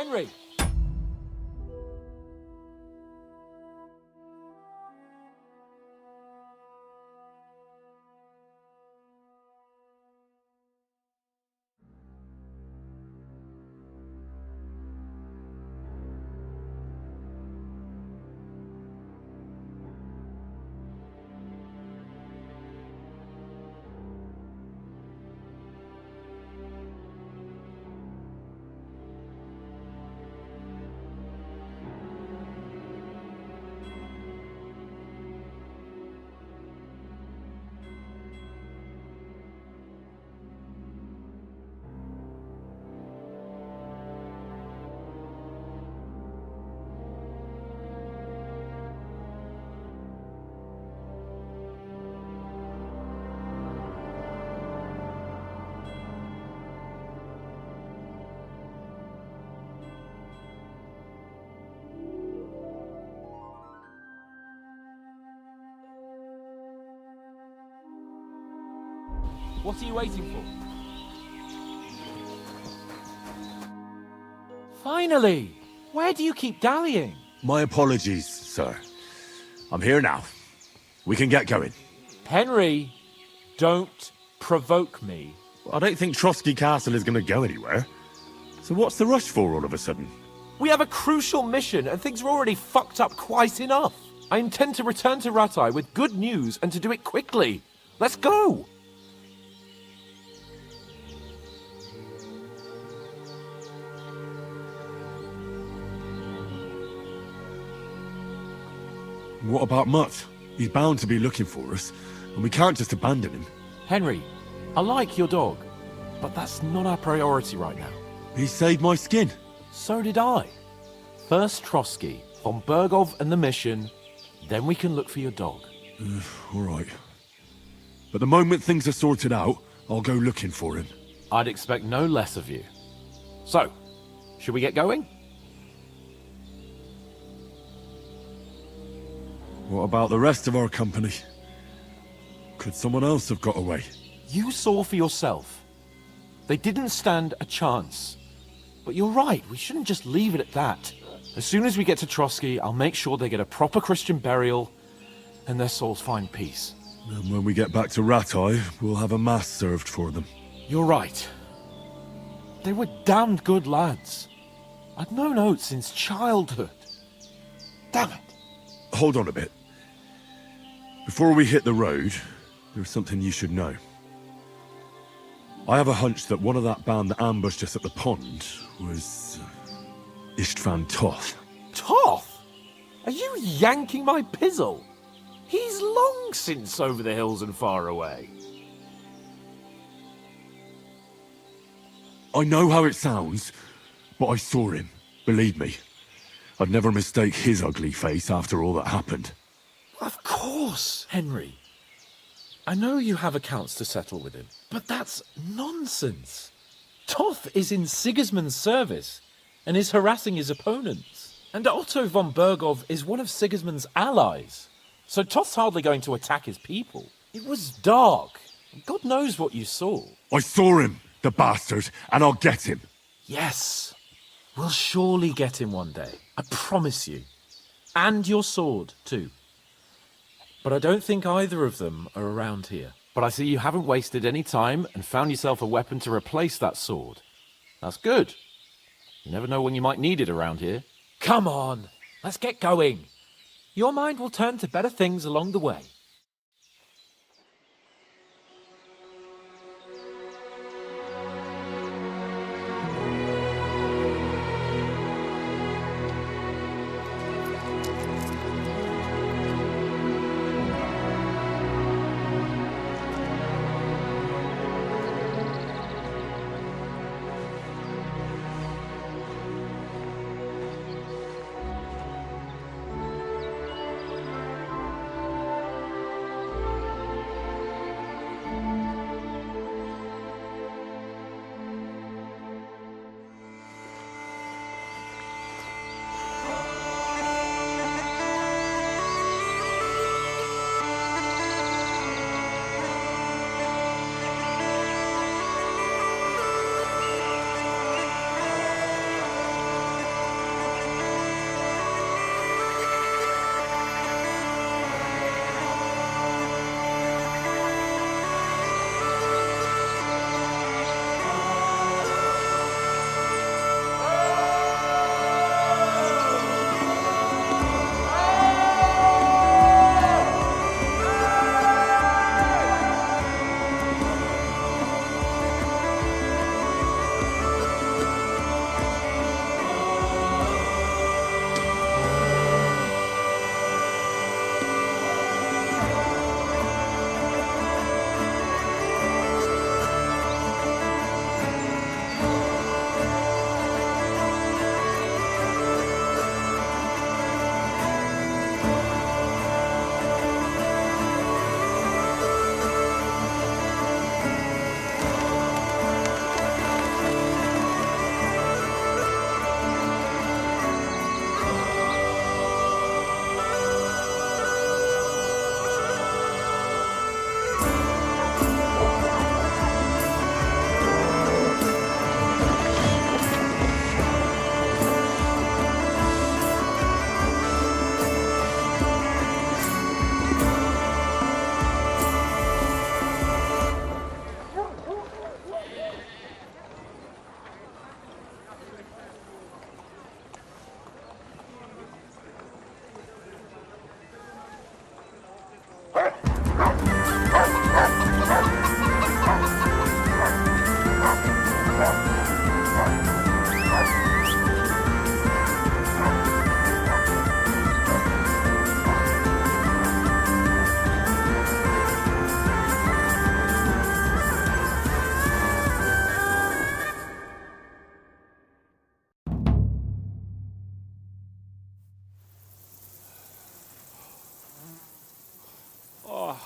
Henry! What are you waiting for? Finally! Where do you keep dallying? My apologies, sir. I'm here now. We can get going. Henry, don't provoke me. I don't think Trotsky Castle is going to go anywhere. So what's the rush for all of a sudden? We have a crucial mission and things are already fucked up quite enough. I intend to return to Ratai with good news and to do it quickly. Let's go! What about Mutt? He's bound to be looking for us, and we can't just abandon him. Henry, I like your dog, but that's not our priority right now. He saved my skin. So did I. First Trotsky, von Bergov and the mission, then we can look for your dog. All right. But the moment things are sorted out, I'll go looking for him. I'd expect no less of you. So, should we get going? What about the rest of our company? Could someone else have got away? You saw for yourself. They didn't stand a chance. But you're right, we shouldn't just leave it at that. As soon as we get to Trotsky, I'll make sure they get a proper Christian burial and their souls find peace. And when we get back to Ratai, we'll have a mass served for them. You're right. They were damned good lads. I'd known Oates since childhood. Damn it. Hold on a bit. Before we hit the road, there's something you should know. I have a hunch that one of that band that ambushed us at the pond was Istvan Toth. Toth? Are you yanking my pizzle? He's long since over the hills and far away. I know how it sounds, but I saw him. Believe me. I'd never mistake his ugly face after all that happened. Of course, Henry. I know you have accounts to settle with him, but that's nonsense. Toth is in Sigismund's service and is harassing his opponents. And Otto von Bergov is one of Sigismund's allies. So Toth's hardly going to attack his people. It was dark. God knows what you saw. I saw him, the bastard, and I'll get him. Yes. We'll surely get him one day. I promise you. And your sword, too. But I don't think either of them are around here. But I see you haven't wasted any time and found yourself a weapon to replace that sword. That's good. You never know when you might need it around here. Come on, let's get going. Your mind will turn to better things along the way.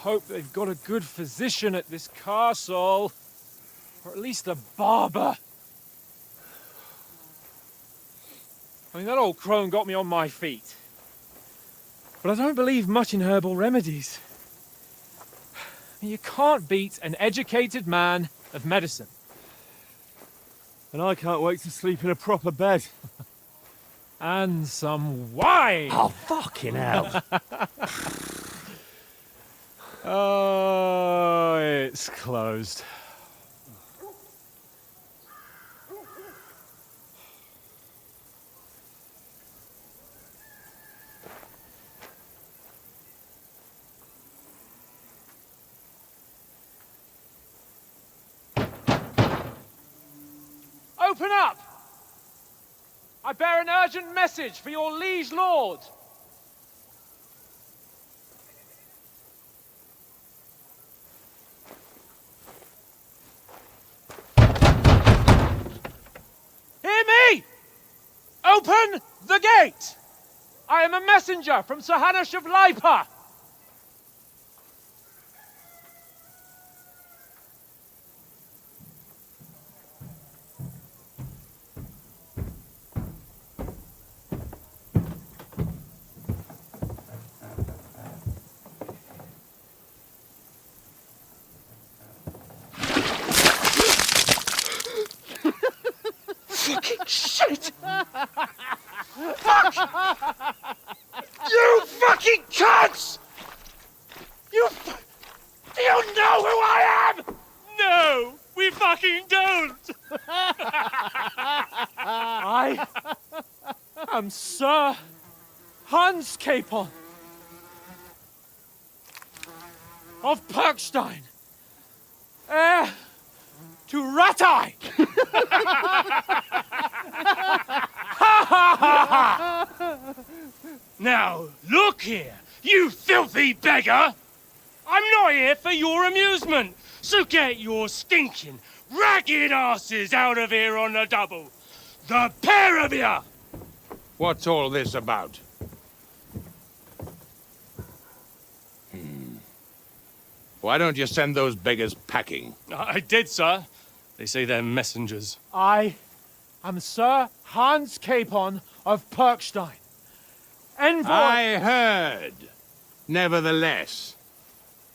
hope they've got a good physician at this castle. Or at least a barber. I mean, that old crone got me on my feet. But I don't believe much in herbal remedies. I mean, you can't beat an educated man of medicine. And I can't wait to sleep in a proper bed. And some wine! Oh, fucking hell. Oh, it's closed. Open up! I bear an urgent message for your liege lord. Hear me! Open the gate! I am a messenger from Sir Hanush of Lipa. Shit! Fuck! You fucking cunts! Do you know who I am? No, we fucking don't. I am Sir Hans Capon of Perkstein, heir to Ratai. Now, look here, you filthy beggar! I'm not here for your amusement, so get your stinking, ragged asses out of here on the double. The pair of you! What's all this about? Why don't you send those beggars packing? I did, sir. They say they're messengers. I am Sir Hans Capon of Perkstein, envoy. I heard. Nevertheless,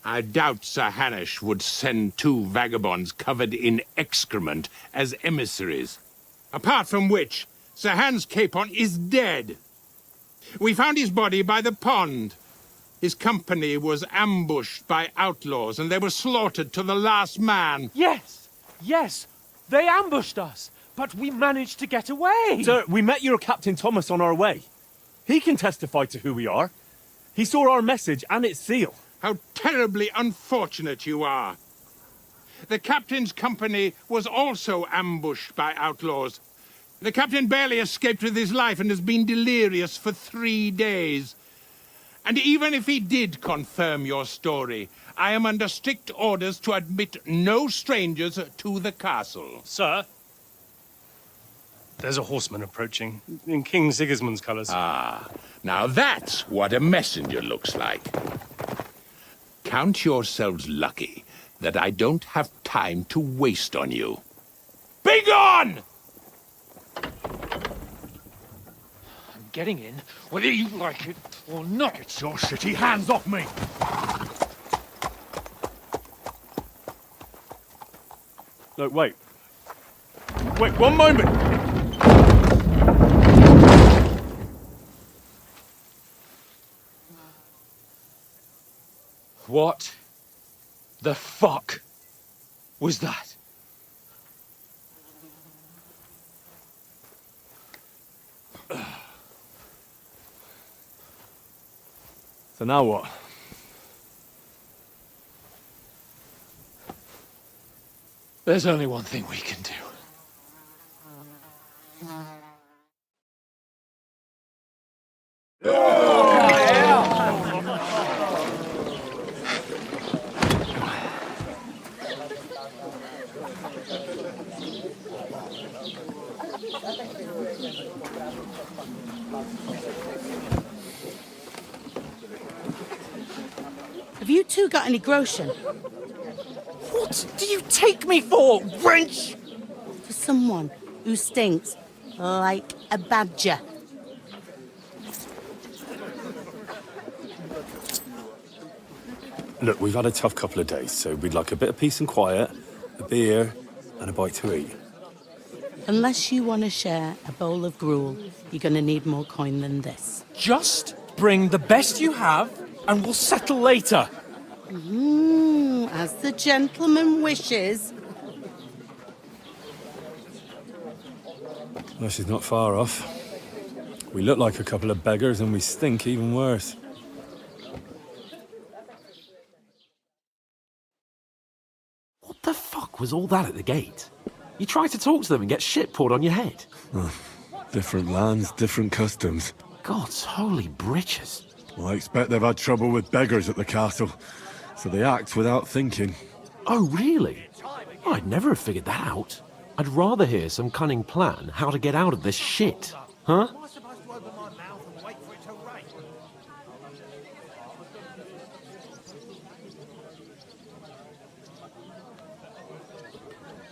I doubt Sir Hanush would send two vagabonds covered in excrement as emissaries. Apart from which, Sir Hans Capon is dead. We found his body by the pond. His company was ambushed by outlaws, and they were slaughtered to the last man. Yes, yes, they ambushed us, but we managed to get away. Sir, we met your Captain Thomas on our way. He can testify to who we are. He saw our message and its seal. How terribly unfortunate you are. The captain's company was also ambushed by outlaws. The captain barely escaped with his life and has been delirious for 3 days. And even if he did confirm your story, I am under strict orders to admit no strangers to the castle. Sir, there's a horseman approaching, in King Sigismund's colours. Now that's what a messenger looks like. Count yourselves lucky that I don't have time to waste on you. Be gone! I'm getting in, whether you like it or not. Get your shitty hands off me! Look, wait. Wait, one moment! What the fuck was that? So now what? There's only one thing we can do. Have you two got any groschen? What do you take me for, wench? For someone who stinks like a badger. Look, we've had a tough couple of days, so we'd like a bit of peace and quiet, a beer, and a bite to eat. Unless you want to share a bowl of gruel, you're going to need more coin than this. Just bring the best you have, and we'll settle later. As the gentleman wishes. Well, she's not far off. We look like a couple of beggars, and we stink even worse. What the fuck was all that at the gate? You try to talk to them and get shit poured on your head. Different lands, different customs. God's holy britches. Well, I expect they've had trouble with beggars at the castle, so they act without thinking. Oh, really? I'd never have figured that out. I'd rather hear some cunning plan how to get out of this shit. Huh?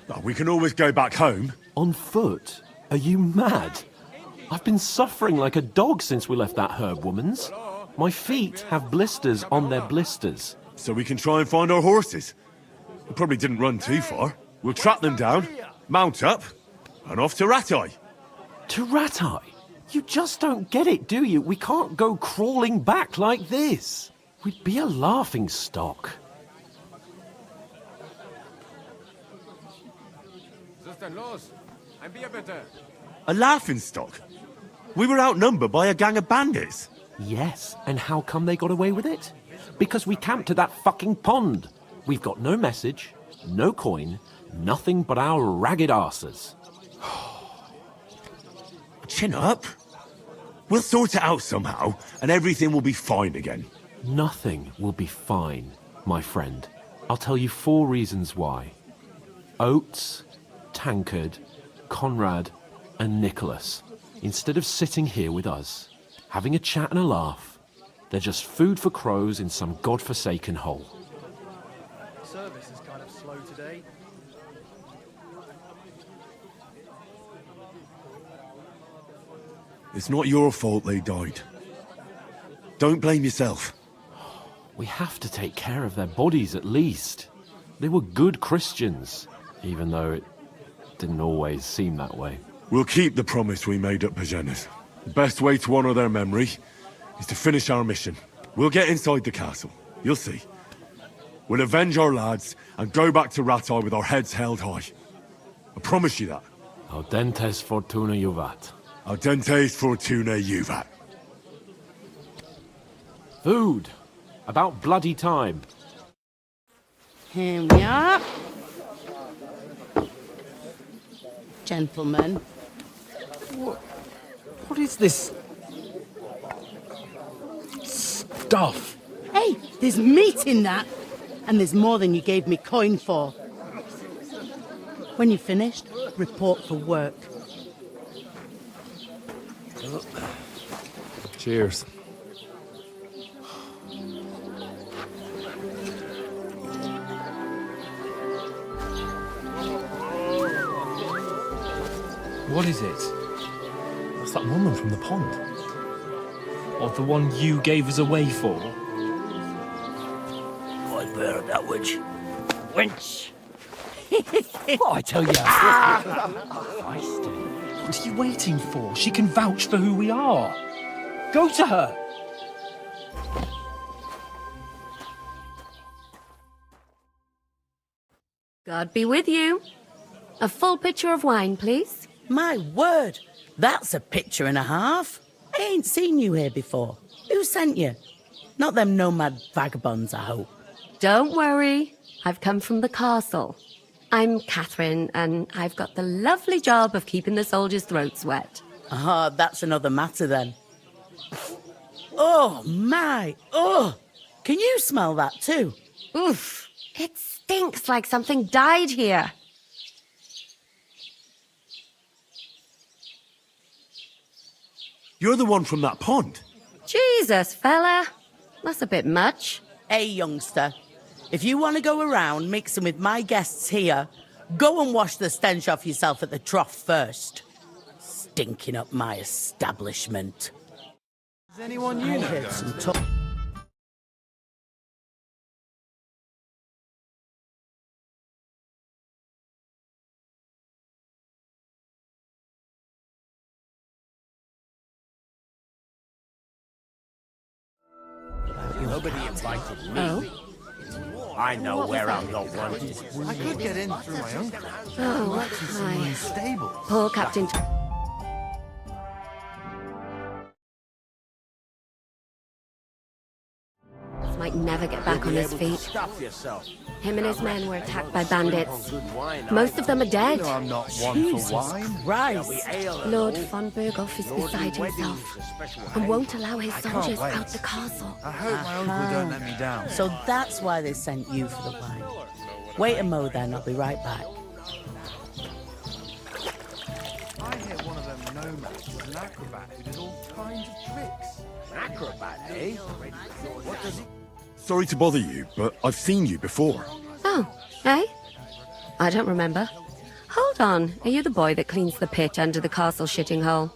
Oh, we can always go back home. On foot? Are you mad? I've been suffering like a dog since we left that herb woman's. My feet have blisters on their blisters. So we can try and find our horses. We probably didn't run too far. We'll track them down, mount up, and off to Ratai. To Ratai? You just don't get it, do you? We can't go crawling back like this. We'd be a laughing stock. A laughingstock? We were outnumbered by a gang of bandits. Yes, and how come they got away with it? Because we camped at that fucking pond. We've got no message, no coin, nothing but our ragged arses. Chin up. We'll sort it out somehow, and everything will be fine again. Nothing will be fine, my friend. I'll tell you 4 reasons why. Oates, Tankard, Conrad, and Nicholas, instead of sitting here with us, having a chat and a laugh, they're just food for crows in some godforsaken hole. Service is kind of slow today. It's not your fault they died. Don't blame yourself. We have to take care of their bodies at least. They were good Christians, even though it didn't always seem that way. We'll keep the promise we made at Pagenes. The best way to honor their memory is to finish our mission. We'll get inside the castle. You'll see. We'll avenge our lads and go back to Ratai with our heads held high. I promise you that. Audentes fortuna juvat. Audentes fortuna juvat. Food. About bloody time. Here we are. Gentlemen. What is this stuff? Hey, there's meat in that. And there's more than you gave me coin for. When you're finished, report for work. Cheers. What is it? That's that woman from the pond. Or the one you gave us away for? I'd bear that wench. Wench! What I tell you? What are you waiting for? She can vouch for who we are. Go to her. God be with you. A full pitcher of wine, please. My word, that's a picture and a half. I ain't seen you here before. Who sent you? Not them nomad vagabonds, I hope. Don't worry. I've come from the castle. I'm Catherine, and I've got the lovely job of keeping the soldiers' throats wet. Ah, that's another matter then. Oh, my. Oh, can you smell that too? Oof. It stinks like something died here. You're the one from that pond. Jesus, fella. That's a bit much. Hey, youngster, if you want to go around mixing with my guests here, go and wash the stench off yourself at the trough first. Stinking up my establishment. Is anyone you I know? heard some talk. Nobody invited me. Oh? I know where I'm not wanted. I could get in through my uncle. Oh, Hi. hi. Stable. Poor Captain... might never get back on his feet. Stuff yourself. Him and his men were attacked by bandits. Most of them are dead. No, I'm not one for wine. Christ. Lord von Berghoff is beside himself and won't allow his soldiers wait. out the castle. I hope my uncle don't let me down. So that's why they sent you for the wine. Wait a mo then, I'll be right back. I hear one of them nomads is an acrobat who did all kinds of tricks. Acrobat, eh? What does he... Sorry to bother you, but I've seen you before. Oh, eh? I don't remember. Hold on, are you the boy that cleans the pit under the castle shitting hole?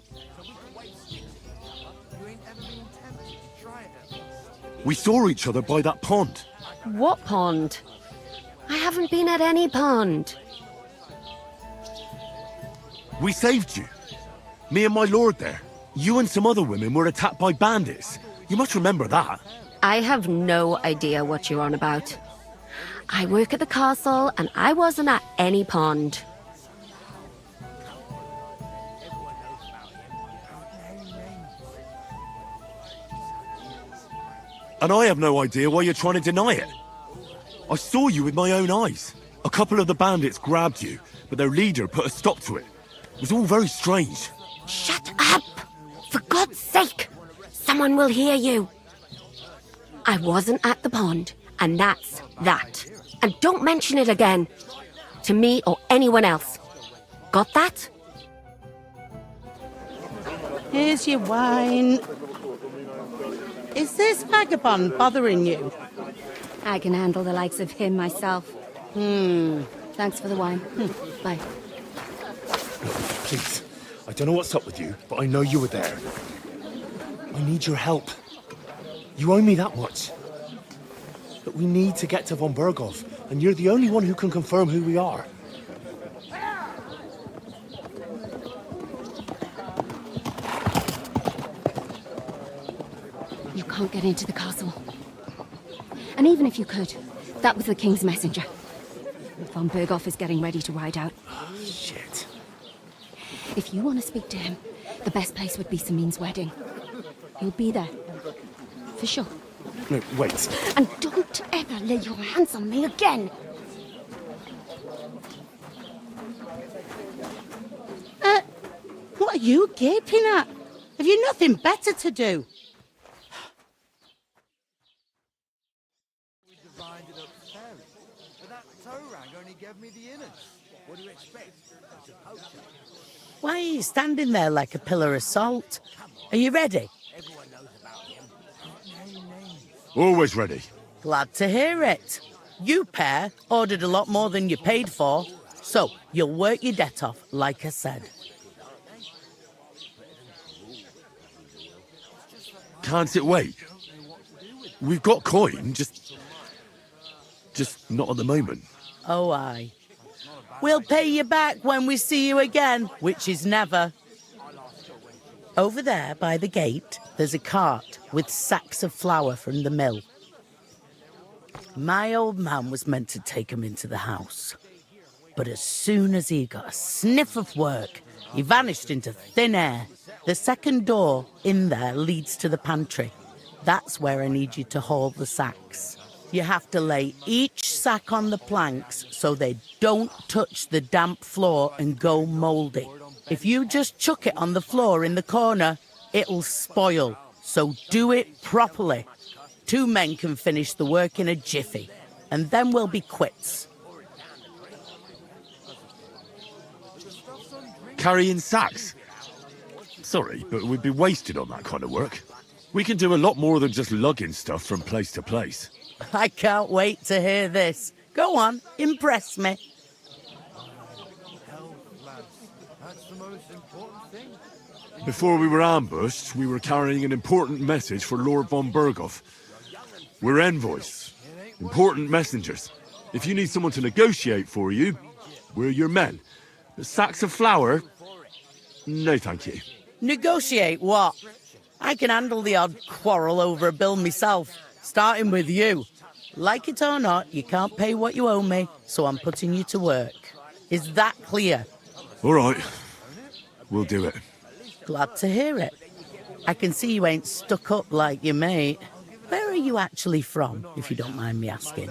We saw each other by that pond. What pond? I haven't been at any pond. We saved you. Me and my lord there. You and some other women were attacked by bandits. You must remember that. I have no idea what you're on about. I work at the castle and I wasn't at any pond. And I have no idea why you're trying to deny it. I saw you with my own eyes. A couple of the bandits grabbed you, but their leader put a stop to it. It was all very strange. Shut up! For God's sake! Someone will hear you. I wasn't at the pond, and that's that. And don't mention it again. To me or anyone else. Got that? Here's your wine. Is this vagabond bothering you? I can handle the likes of him myself. Thanks for the wine. Bye. Please, I don't know what's up with you, but I know you were there. I need your help. You owe me that much. But we need to get to von Berghoff, and you're the only one who can confirm who we are. You can't get into the castle. And even if you could, that was the king's messenger. Von Berghoff is getting ready to ride out. Shit. If you want to speak to him, the best place would be Samin's wedding. He'll be there. For sure. No, wait. And don't ever lay your hands on me again! What are you gaping at? Have you nothing better to do? We divided up fairly, but that toe rag only gave me the innards. What do you expect? It's a poacher. Why are you standing there like a pillar of salt? Are you ready? Always ready. Glad to hear it. You pair ordered a lot more than you paid for, so you'll work your debt off, like I said. Can't it wait? We've got coin, just not at the moment. Oh, aye. We'll pay you back when we see you again, which is never. Over there, by the gate, there's a cart with sacks of flour from the mill. My old man was meant to take 'em into the house. But as soon as he got a sniff of work, he vanished into thin air. The second door in there leads to the pantry. That's where I need you to haul the sacks. You have to lay each sack on the planks so they don't touch the damp floor and go mouldy. If you just chuck it on the floor in the corner, it'll spoil. So do it properly. 2 men can finish the work in a jiffy, and then we'll be quits. Carrying sacks? Sorry, but we'd be wasted on that kind of work. We can do a lot more than just lugging stuff from place to place. I can't wait to hear this. Go on, impress me. Health, lads. That's the most important thing. Before we were ambushed, we were carrying an important message for Lord von Berghoff. We're envoys, important messengers. If you need someone to negotiate for you, we're your men. Sacks of flour? No, thank you. Negotiate what? I can handle the odd quarrel over a bill myself, starting with you. Like it or not, you can't pay what you owe me, so I'm putting you to work. Is that clear? All right, we'll do it. Glad to hear it. I can see you ain't stuck up like your mate. Where are you actually from, if you don't mind me asking?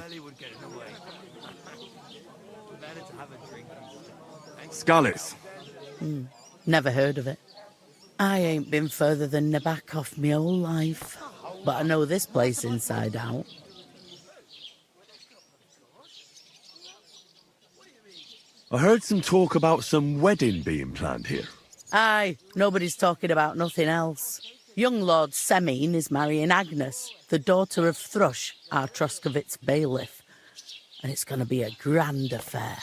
Scallis. Never heard of it. I ain't been further than Nabakov my whole life, but I know this place inside out. I heard some talk about some wedding being planned here. Aye, nobody's talking about nothing else. Young Lord Semine is marrying Agnes, the daughter of Thrush, our Troskovitz bailiff. And it's going to be a grand affair.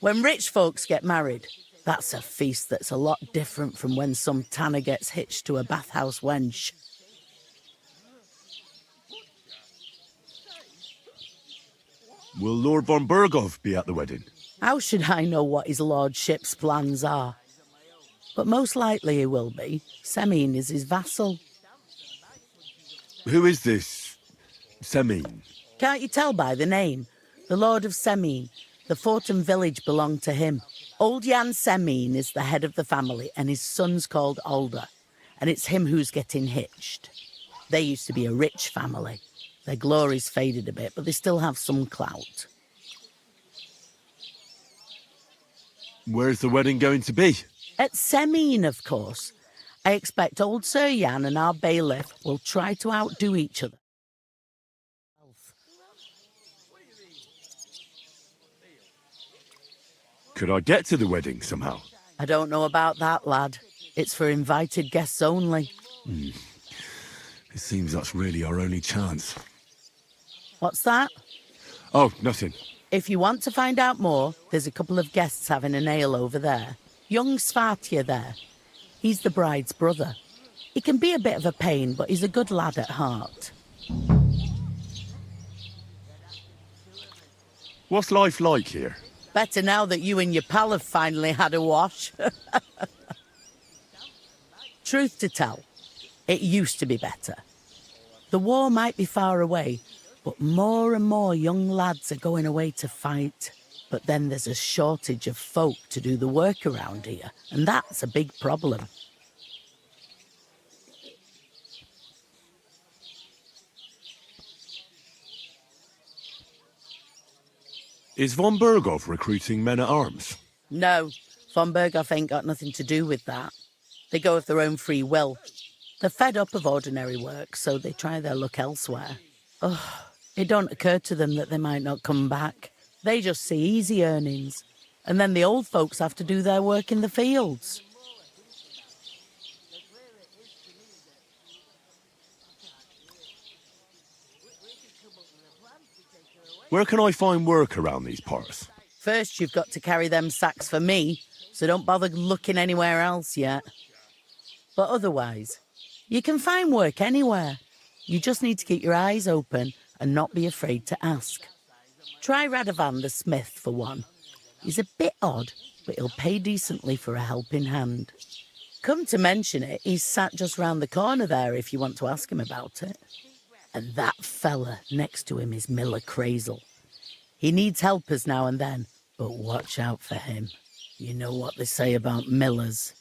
When rich folks get married, that's a feast that's a lot different from when some tanner gets hitched to a bathhouse wench. Will Lord von Berghoff be at the wedding? How should I know what his lordship's plans are? But most likely he will be. Semine is his vassal. Who is this Semine? Can't you tell by the name? The Lord of Semine. The fort and village belong to him. Old Jan Semine is the head of the family, and his son's called Alder. And it's him who's getting hitched. They used to be a rich family. Their glory's faded a bit, but they still have some clout. Where's the wedding going to be? At Semine, of course. I expect old Sir Jan and our bailiff will try to outdo each other. Could I get to the wedding somehow? I don't know about that, lad. It's for invited guests only. It seems that's really our only chance. What's that? Oh, nothing. If you want to find out more, there's a couple of guests having an ale over there. Young Svartje there. He's the bride's brother. He can be a bit of a pain, but he's a good lad at heart. What's life like here? Better now that you and your pal have finally had a wash. Truth to tell, it used to be better. The war might be far away, but more and more young lads are going away to fight. But then there's a shortage of folk to do the work around here, and that's a big problem. Is von Berghoff recruiting men-at-arms? No, von Berghoff ain't got nothing to do with that. They go of their own free will. They're fed up of ordinary work, so they try their luck elsewhere. Oh, it don't occur to them that they might not come back. They just see easy earnings, and then the old folks have to do their work in the fields. Where can I find work around these parts? First, you've got to carry them sacks for me, so don't bother looking anywhere else yet. But otherwise, you can find work anywhere. You just need to keep your eyes open and not be afraid to ask. Try Radovan the smith for one. He's a bit odd, but he'll pay decently for a helping hand. Come to mention it, he's sat just round the corner there if you want to ask him about it. And that fella next to him is Miller Crazel. He needs helpers now and then, but watch out for him. You know what they say about Millers.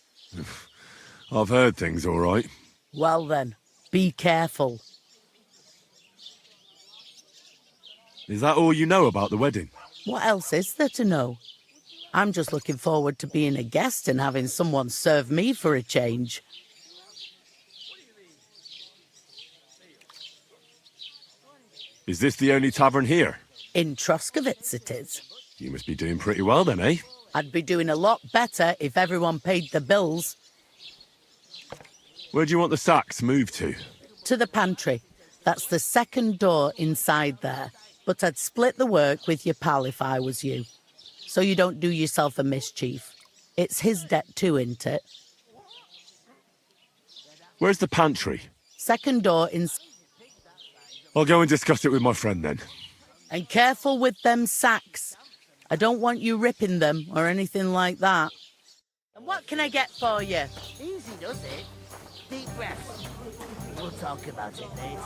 I've heard things all right. Well then, be careful. Is that all you know about the wedding? What else is there to know? I'm just looking forward to being a guest and having someone serve me for a change. Is this the only tavern here? In Troskovitz it is. You must be doing pretty well then, eh? I'd be doing a lot better if everyone paid the bills. Where do you want the sacks moved to? To the pantry. That's the second door inside there. But I'd split the work with your pal if I was you. So you don't do yourself a mischief. It's his debt too, isn't it? Where's the pantry? Second door in... I'll go and discuss it with my friend then. And careful with them sacks. I don't want you ripping them or anything like that. And what can I get for you? Easy does it. Deep breaths. We'll talk about it later.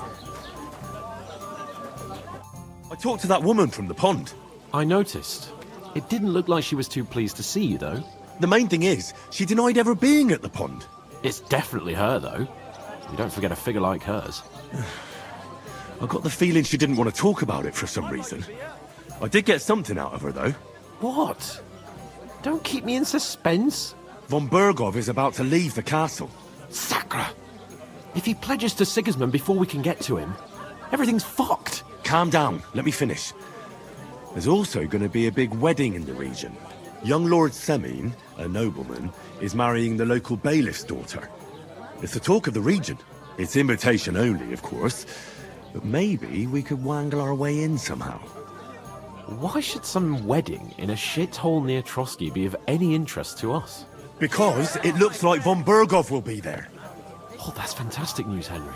I talked to that woman from the pond. I noticed. It didn't look like she was too pleased to see you, though. The main thing is, she denied ever being at the pond. It's definitely her, though. You don't forget a figure like hers. I got the feeling she didn't want to talk about it for some reason. I did get something out of her, though. What? Don't keep me in suspense. Von Bergov is about to leave the castle. Sacre! If he pledges to Sigismund before we can get to him, everything's fucked. Calm down, let me finish. There's also going to be a big wedding in the region. Young Lord Semine, a nobleman, is marrying the local bailiff's daughter. It's the talk of the region. It's invitation only, of course. But maybe we could wangle our way in somehow. Why should some wedding in a shithole near Trotsky be of any interest to us? Because it looks like Von Bergov will be there. Oh, that's fantastic news, Henry.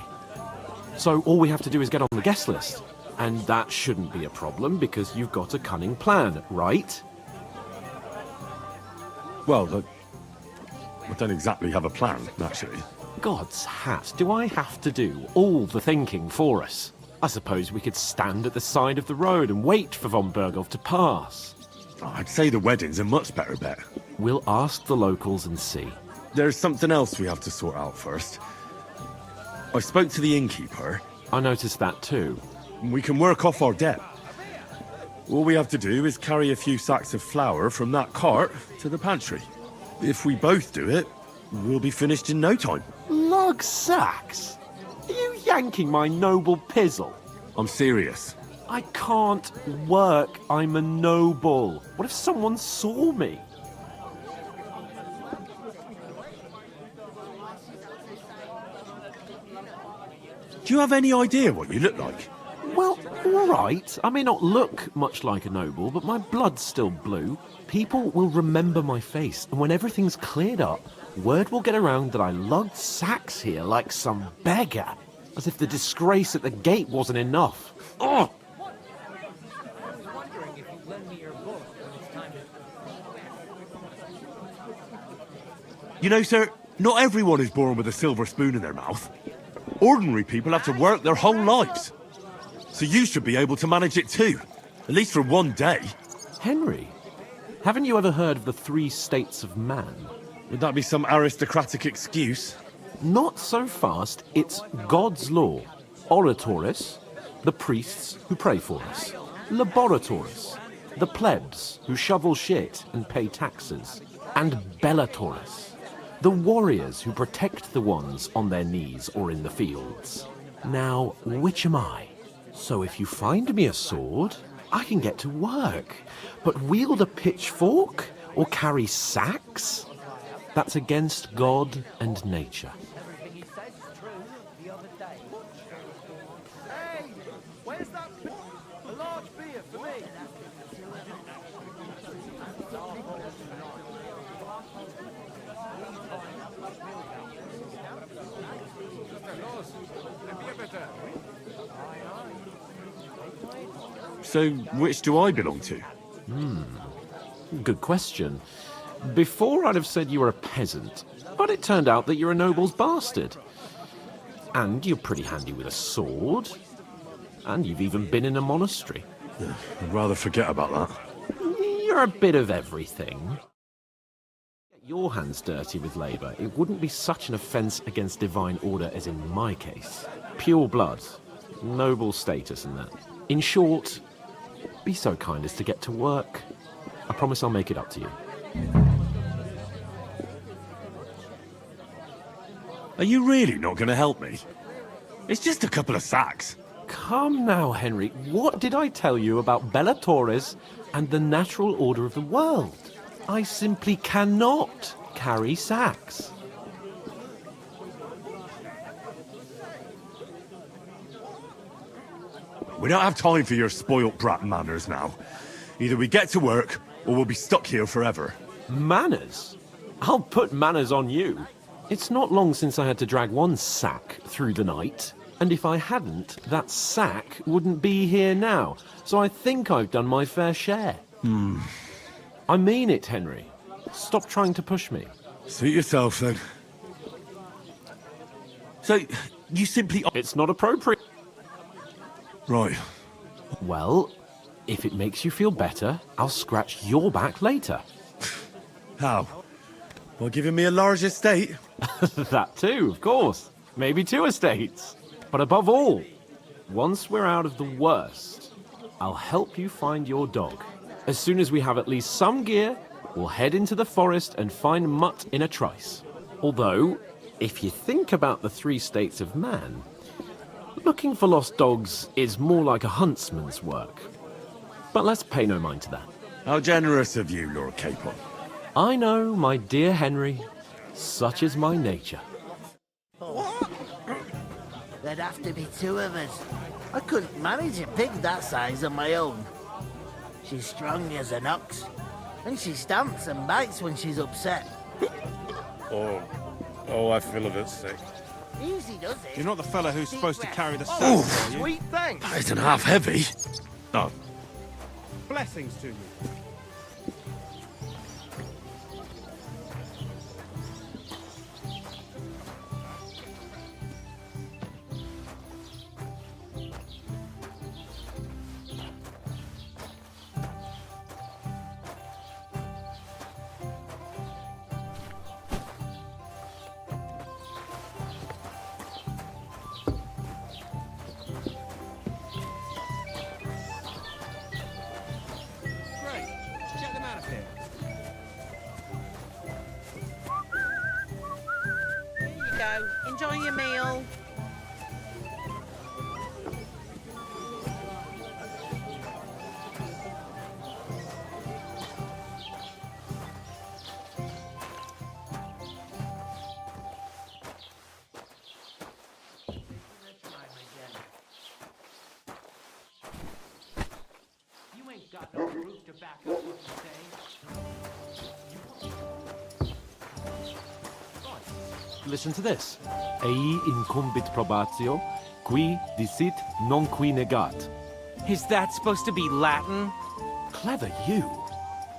So all we have to do is get on the guest list. And that shouldn't be a problem because you've got a cunning plan, right? Well, I don't exactly have a plan, actually. God's hat, do I have to do all the thinking for us? I suppose we could stand at the side of the road and wait for Von Bergov to pass. I'd say the wedding's a much better bet. We'll ask the locals and see. There's something else we have to sort out first. I spoke to the innkeeper. I noticed that too. We can work off our debt. All we have to do is carry a few sacks of flour from that cart to the pantry. If we both do it, we'll be finished in no time. Lug sacks? Are you yanking my noble pizzle? I'm serious. I can't work. I'm a noble. What if someone saw me? Do you have any idea what you look like? Well, all right. I may not look much like a noble, but my blood's still blue. People will remember my face, and when everything's cleared up, word will get around that I lugged sacks here like some beggar. As if the disgrace at the gate wasn't enough. Oh! You know, sir, not everyone is born with a silver spoon in their mouth. Ordinary people have to work their whole lives. So you should be able to manage it too. At least for one day. Henry, haven't you ever heard of the 3 states of man? Would that be some aristocratic excuse? Not so fast. It's God's law. Oratoris, the priests who pray for us. Laboratoris, the plebs who shovel shit and pay taxes. And Bellatoris, the warriors who protect the ones on their knees or in the fields. Now, which am I? So if you find me a sword, I can get to work. But wield a pitchfork or carry sacks? That's against God and nature. Hey, where's that? A large beer for me. So, which do I belong to? Good question. Before I'd have said you were a peasant, but it turned out that you're a noble's bastard. And you're pretty handy with a sword. And you've even been in a monastery. I'd rather forget about that. You're a bit of everything. Get your hands dirty with labour. It wouldn't be such an offence against divine order as in my case. Pure blood, noble status and that. In short, be so kind as to get to work. I promise I'll make it up to you. Are you really not going to help me? It's just a couple of sacks. Come now, Henry. What did I tell you about Bellatoris and the natural order of the world? I simply cannot carry sacks. We don't have time for your spoilt brat manners now. Either we get to work, or we'll be stuck here forever. Manners? I'll put manners on you. It's not long since I had to drag one sack through the night, and if I hadn't, that sack wouldn't be here now. So I think I've done my fair share. I mean it, Henry. Stop trying to push me. Suit yourself, then. So, you simply... It's not appropriate. Right. Well, if it makes you feel better, I'll scratch your back later. How? By giving me a large estate? That too, of course. Maybe 2 estates. But above all, once we're out of the worst, I'll help you find your dog. As soon as we have at least some gear, we'll head into the forest and find Mutt in a trice. Although, if you think about the 3 states of man, looking for lost dogs is more like a huntsman's work. But let's pay no mind to that. How generous of you, Lord Capon. I know, my dear Henry. Such is my nature. There'd have to be 2 of us. I couldn't manage a pig that size on my own. She's strong as an ox, and she stamps and bites when she's upset. Oh, I feel a bit sick. Easy does it. You're not the fella who's supposed to carry the sack, Oh, are you? Sweet thanks. that isn't half heavy. Oh, Blessings to you. Get them out of here. Here you go. Enjoy your meal. You ain't got no proof to back up what you say. Listen to this. Ei incumbit probatio, qui dicit non qui negat. Is that supposed to be Latin? Clever you.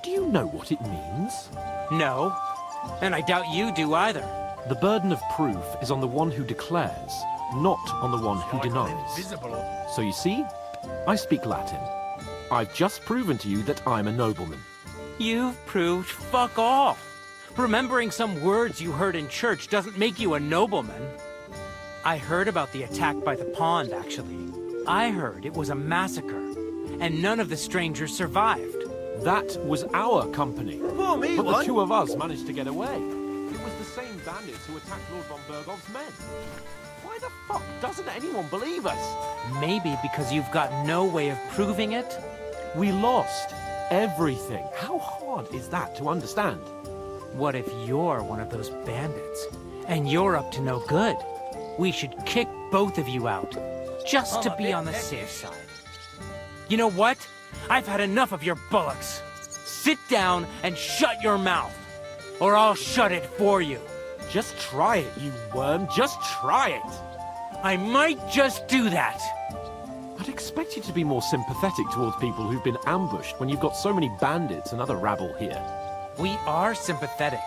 Do you know what it means? No. And I doubt you do either. The burden of proof is on the one who declares, not on the one who denies. So you see, I speak Latin. I've just proven to you that I'm a nobleman. You've proved fuck all. Remembering some words you heard in church doesn't make you a nobleman. I heard about the attack by the pond, actually. I heard it was a massacre, and none of the strangers survived. That was our company. For me, But the one. 2 of us managed to get away. It was the same bandits who attacked Lord von Bergov's men. Why the fuck doesn't anyone believe us? Maybe because you've got no way of proving it? We lost everything. How hard is that to understand? What if you're one of those bandits, and you're up to no good? We should kick both of you out, just to be on the safe side. You know what? I've had enough of your bullocks. Sit down and shut your mouth, or I'll shut it for you. Just try it, you worm. Just try it. I might just do that. I'd expect you to be more sympathetic towards people who've been ambushed when you've got so many bandits and other rabble here. We are sympathetic,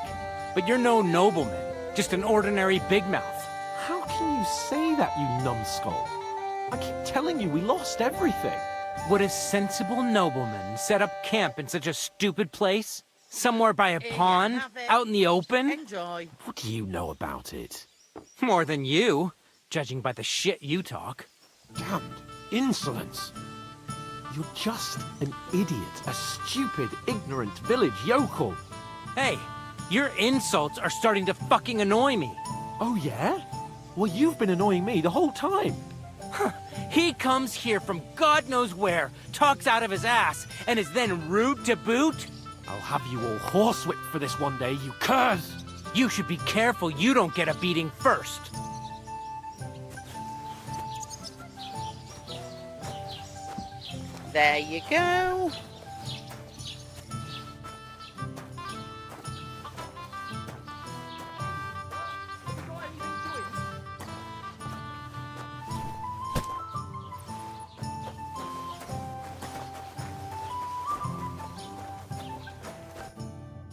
but you're no nobleman, just an ordinary big mouth. How can you say that, you numbskull? I keep telling you we lost everything. Would a sensible nobleman set up camp in such a stupid place? Somewhere by a pond? have it. Out in the open? Enjoy. What do you know about it? More than you, judging by the shit you talk. Damned insolence. You're just an idiot, a stupid, ignorant village yokel. Hey, your insults are starting to fucking annoy me. Oh, yeah? Well, you've been annoying me the whole time. He comes here from God knows where, talks out of his ass, and is then rude to boot? I'll have you all horsewhipped for this one day, you curs! You should be careful you don't get a beating first. There you go.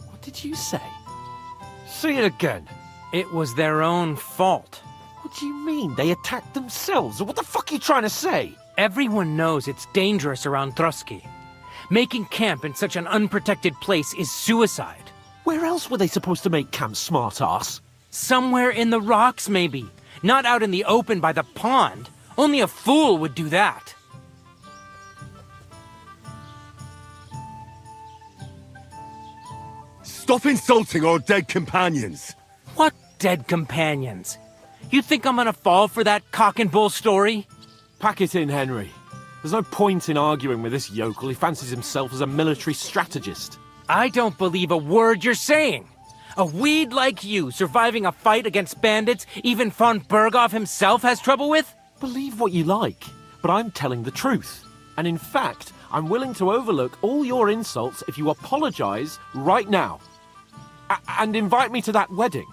What did you say? Say it again. It was their own fault. What do you mean? They attacked themselves? What the fuck are you trying to say? Everyone knows it's dangerous around Trotsky. Making camp in such an unprotected place is suicide. Where else were they supposed to make camp, smart-ass? Somewhere in the rocks, maybe. Not out in the open by the pond. Only a fool would do that. Stop insulting our dead companions! What dead companions? You think I'm gonna fall for that cock and bull story? Pack it in, Henry. There's no point in arguing with this yokel. He fancies himself as a military strategist. I don't believe a word you're saying. A weed like you surviving a fight against bandits even von Berghoff himself has trouble with? Believe what you like, but I'm telling the truth. And in fact, I'm willing to overlook all your insults if you apologize right now. And invite me to that wedding.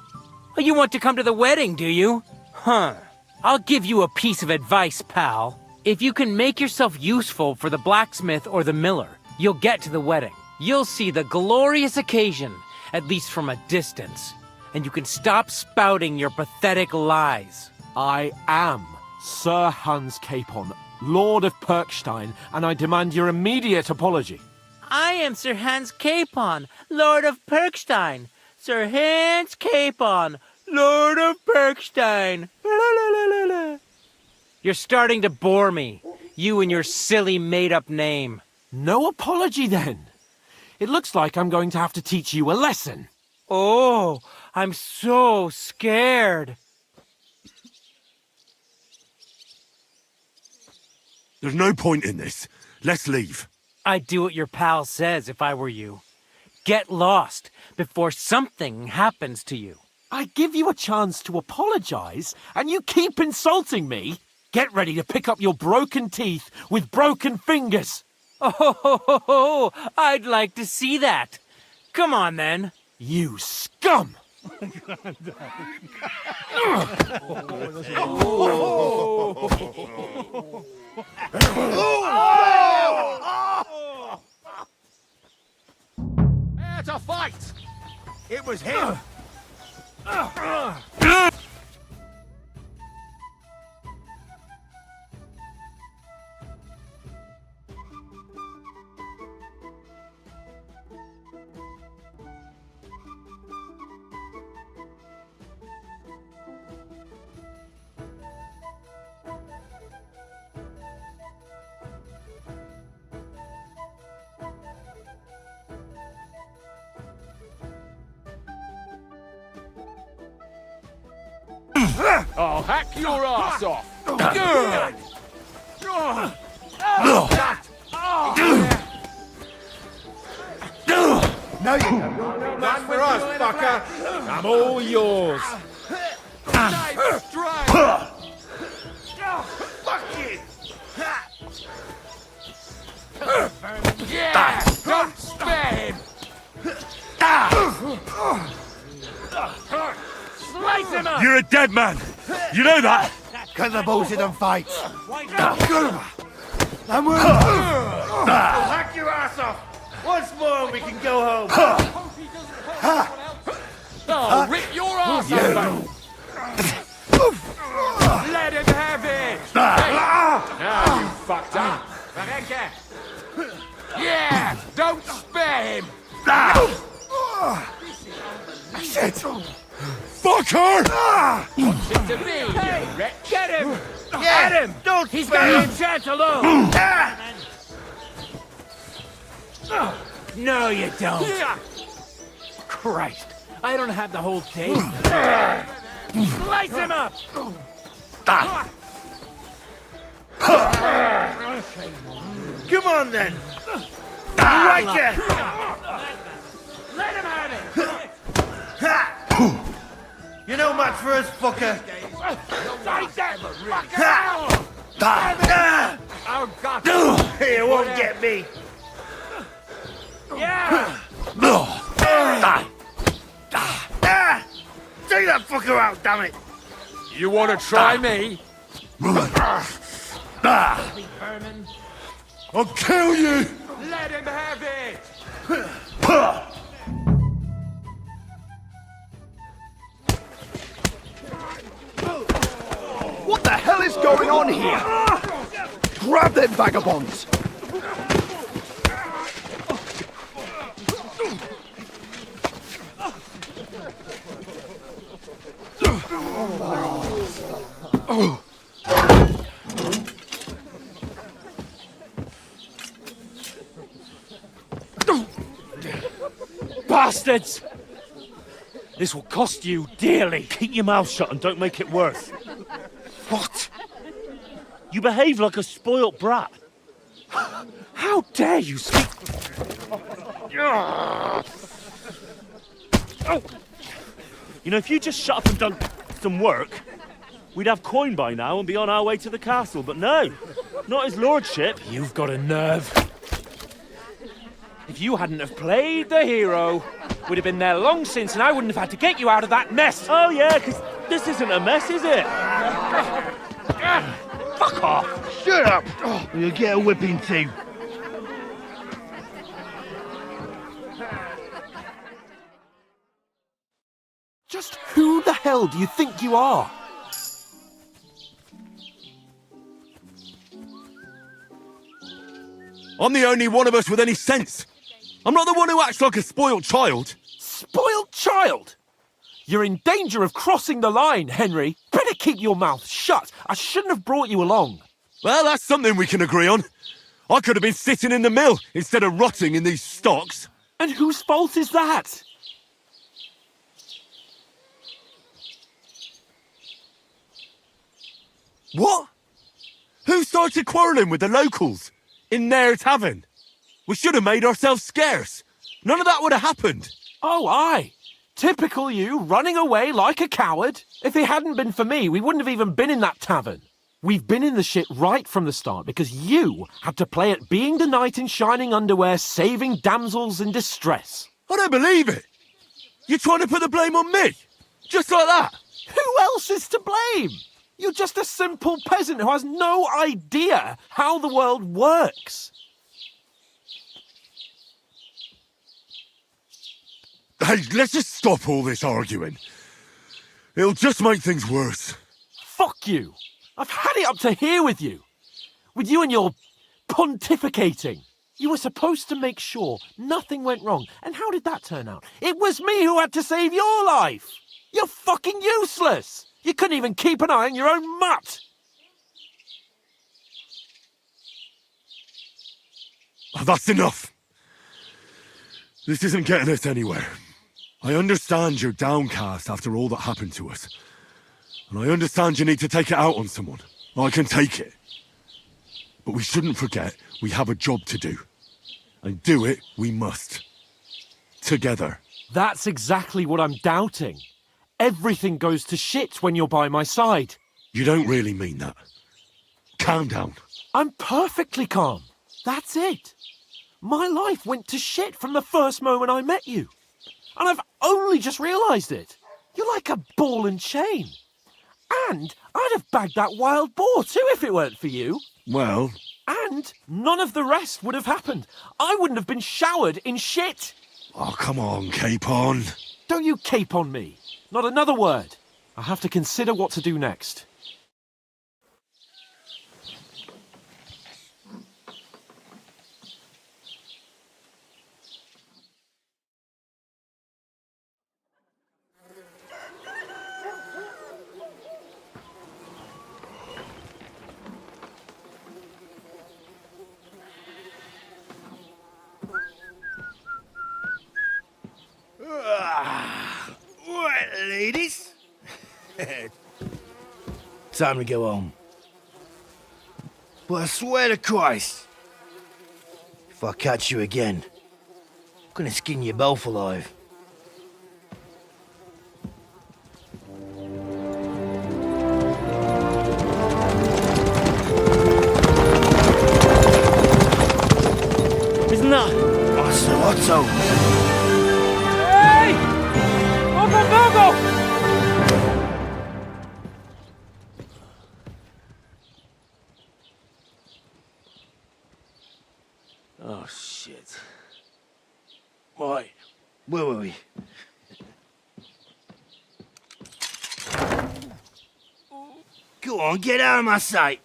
Oh, you want to come to the wedding, do you? Huh. I'll give you a piece of advice, pal. If you can make yourself useful for the blacksmith or the miller, you'll get to the wedding. You'll see the glorious occasion, at least from a distance. And you can stop spouting your pathetic lies. I am Sir Hans Capon, Lord of Perkstein, and I demand your immediate apology. I am Sir Hans Capon, Lord of Perkstein. Sir Hans Capon, Lord of Perkstein. You're starting to bore me. You and your silly made-up name. No apology, then. It looks like I'm going to have to teach you a lesson. Oh, I'm so scared. There's no point in this. Let's leave. I'd do what your pal says if I were you. Get lost before something happens to you. I give you a chance to apologize, and you keep insulting me. Get ready to pick up your broken teeth with broken fingers. Oh, I'd like to see that. Come on, then. You scum! It's a fight! It was him! I'll hack your ass off. Good. No, you don't. Not for us, fucker. I'm all yours. Nice strike. Fuck you. Yeah, don't spare him. Slice him up. You're a dead man! You know that? Cut the bullshit and fight. I'm with I'll hack your ass off. Once more and we can go home. I'll rip your ass off. Let him have it. Hey. Now you fucked up. Yeah, don't spare him. Shit! Fuck her! What's it to me, you wretch? Get him! Yeah. Get him! Don't He's spare got him. no chance alone! No, you don't. Christ, I don't have the whole day. Slice him up! Come on then. Right there. Let him have it! You're no match for us, fucker. Take that fucker out! I'll Oh, God. It won't get me. Yeah! Take that fucker out, damn it! You want to try me? I'll kill you! Let him have it! What the hell is going on here? Grab them vagabonds! Bastards! This will cost you dearly. Keep your mouth shut and don't make it worse. What? You behave like a spoilt brat. How dare you speak... You know, if you just shut up and done some work, we'd have coin by now and be on our way to the castle, but no, not his lordship. You've got a nerve. If you hadn't have played the hero, we'd have been there long since and I wouldn't have had to get you out of that mess. Oh yeah, because this isn't a mess, is it? Fuck off! Shut up! Or you'll get a whipping too. Just who the hell do you think you are? I'm the only one of us with any sense. I'm not the one who acts like a spoiled child. Spoiled child? You're in danger of crossing the line, Henry. Better keep your mouth shut. I shouldn't have brought you along. Well, that's something we can agree on. I could have been sitting in the mill instead of rotting in these stocks. And whose fault is that? What? Who started quarrelling with the locals in their tavern? We should have made ourselves scarce. None of that would have happened. Oh, aye. Typical you, running away like a coward. If it hadn't been for me, we wouldn't have even been in that tavern. We've been in the shit right from the start because you had to play at being the knight in shining underwear saving damsels in distress. I don't believe it. You're trying to put the blame on me? Just like that? Who else is to blame? You're just a simple peasant who has no idea how the world works. Hey, let's just stop all this arguing. It'll just make things worse. Fuck you. I've had it up to here with you. With you and your pontificating. You were supposed to make sure nothing went wrong. And how did that turn out? It was me who had to save your life. You're fucking useless. You couldn't even keep an eye on your own mutt. Oh, that's enough. This isn't getting us anywhere. I understand you're downcast after all that happened to us. And I understand you need to take it out on someone. I can take it. But we shouldn't forget we have a job to do. And do it we must. Together. That's exactly what I'm doubting. Everything goes to shit when you're by my side. You don't really mean that. Calm down. I'm perfectly calm. That's it. My life went to shit from the first moment I met you. And I've only just realised it. You're like a ball and chain. And I'd have bagged that wild boar too if it weren't for you. Well... And none of the rest would have happened. I wouldn't have been showered in shit. Oh, come on, Capon. Don't you cape on me. Not another word. I have to consider what to do next. Right, ladies. Time to go home. But I swear to Christ, if I catch you again, I'm gonna skin you both alive. Oh, shit. Right, where were we? Go on, get out of my sight!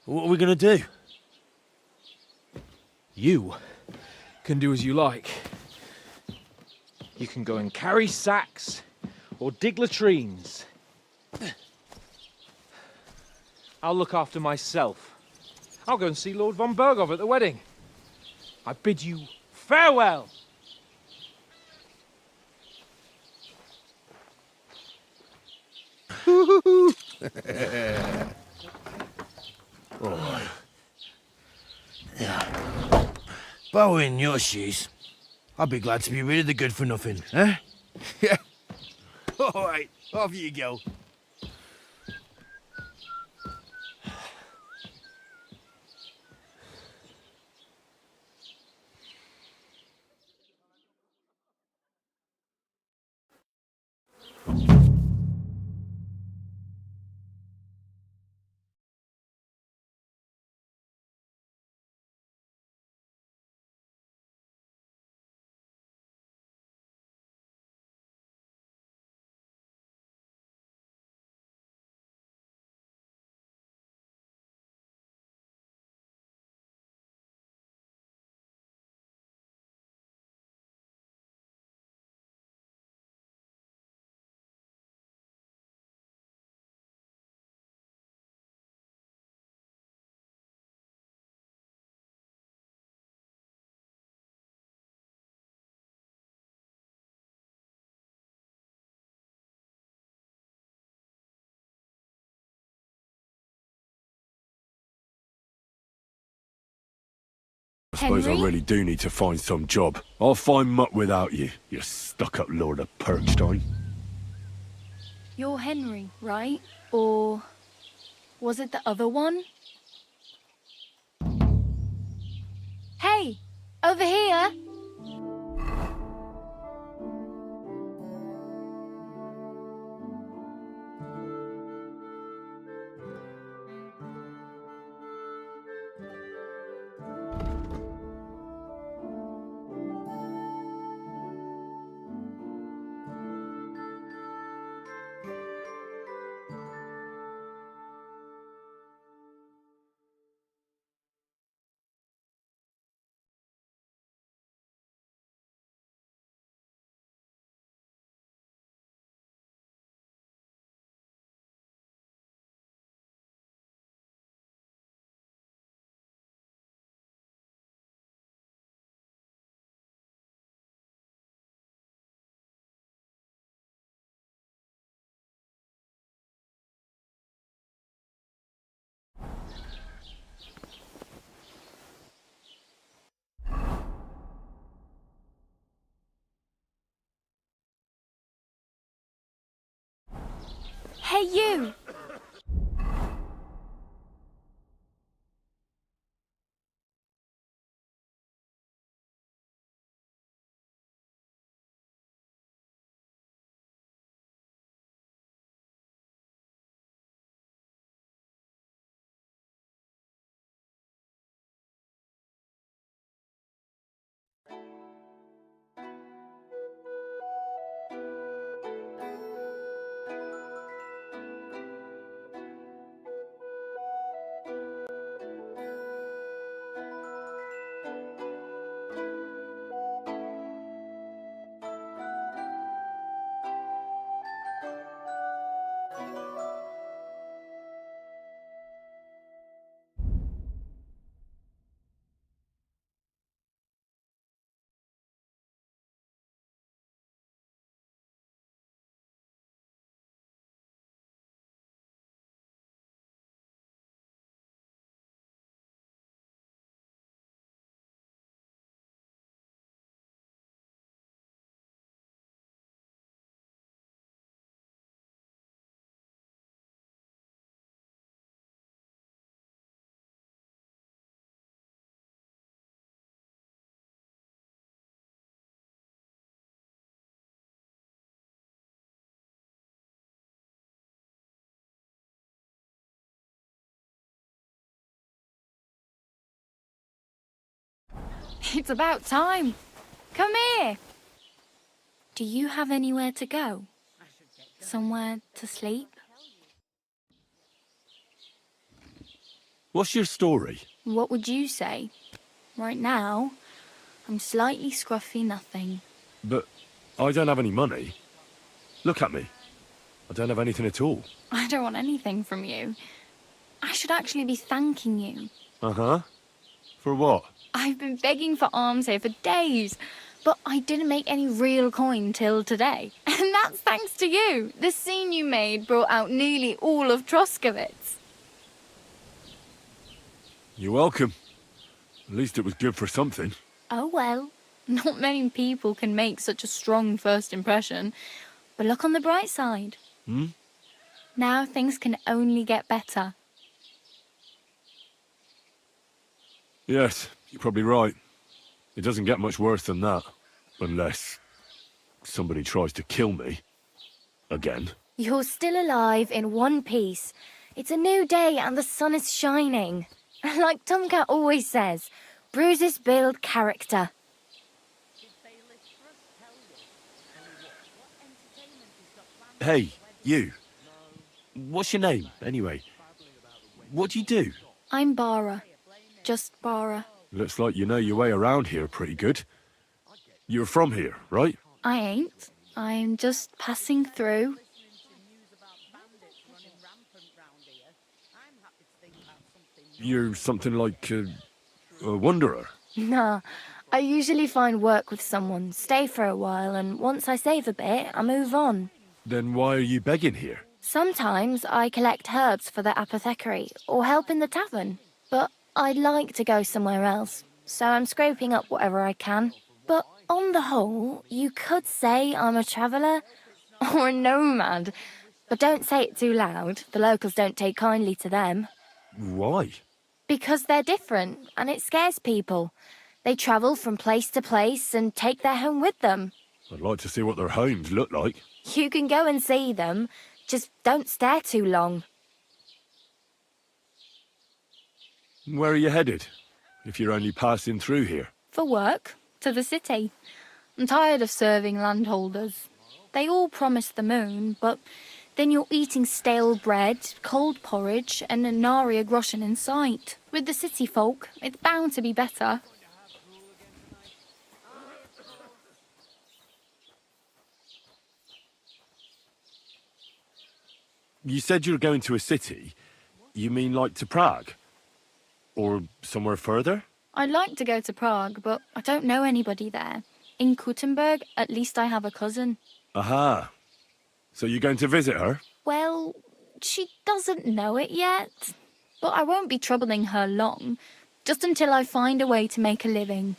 What are we gonna do? You can do as you like. You can go and carry sacks or dig latrines. I'll look after myself. I'll go and see Lord von Bergov at the wedding. I bid you farewell. Oh. Yeah. If I were in your shoes, I'd be glad to be rid of the good for nothing, eh? Yeah. All right, off you go. I suppose I Henry? really do need to find some job. I'll find mutt without you, you stuck-up Lord of Perkstein. You're Henry, right? Or was it the other one? Hey, over here! Hey, you! It's about time. Come here. Do you have anywhere to go? Somewhere to sleep? What's your story? What would you say? Right now, I'm slightly scruffy nothing. But I don't have any money. Look at me. I don't have anything at all. I don't want anything from you. I should actually be thanking you. Uh-huh. For what? I've been begging for alms here for days, but I didn't make any real coin till today. And that's thanks to you. The scene you made brought out nearly all of Troskowitz. You're welcome. At least it was good for something. Oh well, not many people can make such a strong first impression. But look on the bright side. Hmm? Now things can only get better. Yes, you're probably right. It doesn't get much worse than that. Unless somebody tries to kill me. Again. You're still alive in one piece. It's a new day and the sun is shining. Like Tomcat always says, bruises build character. Hey, you. What's your name, anyway? What do you do? I'm Bara. Just Bara. Looks like you know your way around here pretty good. You're from here, right? I ain't. I'm just passing through. You're something like a wanderer. Nah, I usually find work with someone, stay for a while, and once I save a bit, I move on. Then why are you begging here? Sometimes I collect herbs for the apothecary or help in the tavern, but I'd like to go somewhere else, so I'm scraping up whatever I can. But on the whole, you could say I'm a traveller or a nomad, but don't say it too loud. The locals don't take kindly to them. Why? Because they're different, and it scares people. They travel from place to place and take their home with them. I'd like to see what their homes look like. You can go and see them, just don't stare too long. Where are you headed, if you're only passing through here? For work, to the city. I'm tired of serving landholders. They all promise the moon, but then you're eating stale bread, cold porridge, and a nary a groschen in sight. With the city folk, it's bound to be better. You said you're going to a city. You mean like to Prague? Or somewhere further? I'd like to go to Prague, but I don't know anybody there. In Kuttenberg, at least I have a cousin. Aha. So you're going to visit her? Well, she doesn't know it yet. But I won't be troubling her long, just until I find a way to make a living.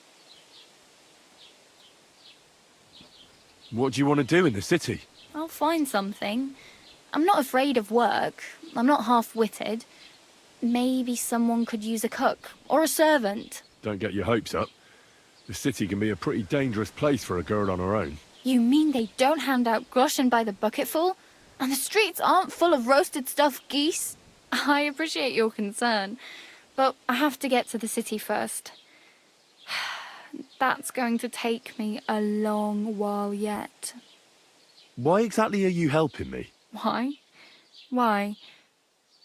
What do you want to do in the city? I'll find something. I'm not afraid of work. I'm not half-witted. Maybe someone could use a cook or a servant. Don't get your hopes up. The city can be a pretty dangerous place for a girl on her own. You mean they don't hand out groschen by the bucketful? And the streets aren't full of roasted stuffed geese? I appreciate your concern, but I have to get to the city first. That's going to take me a long while yet. Why exactly are you helping me? Why? Why?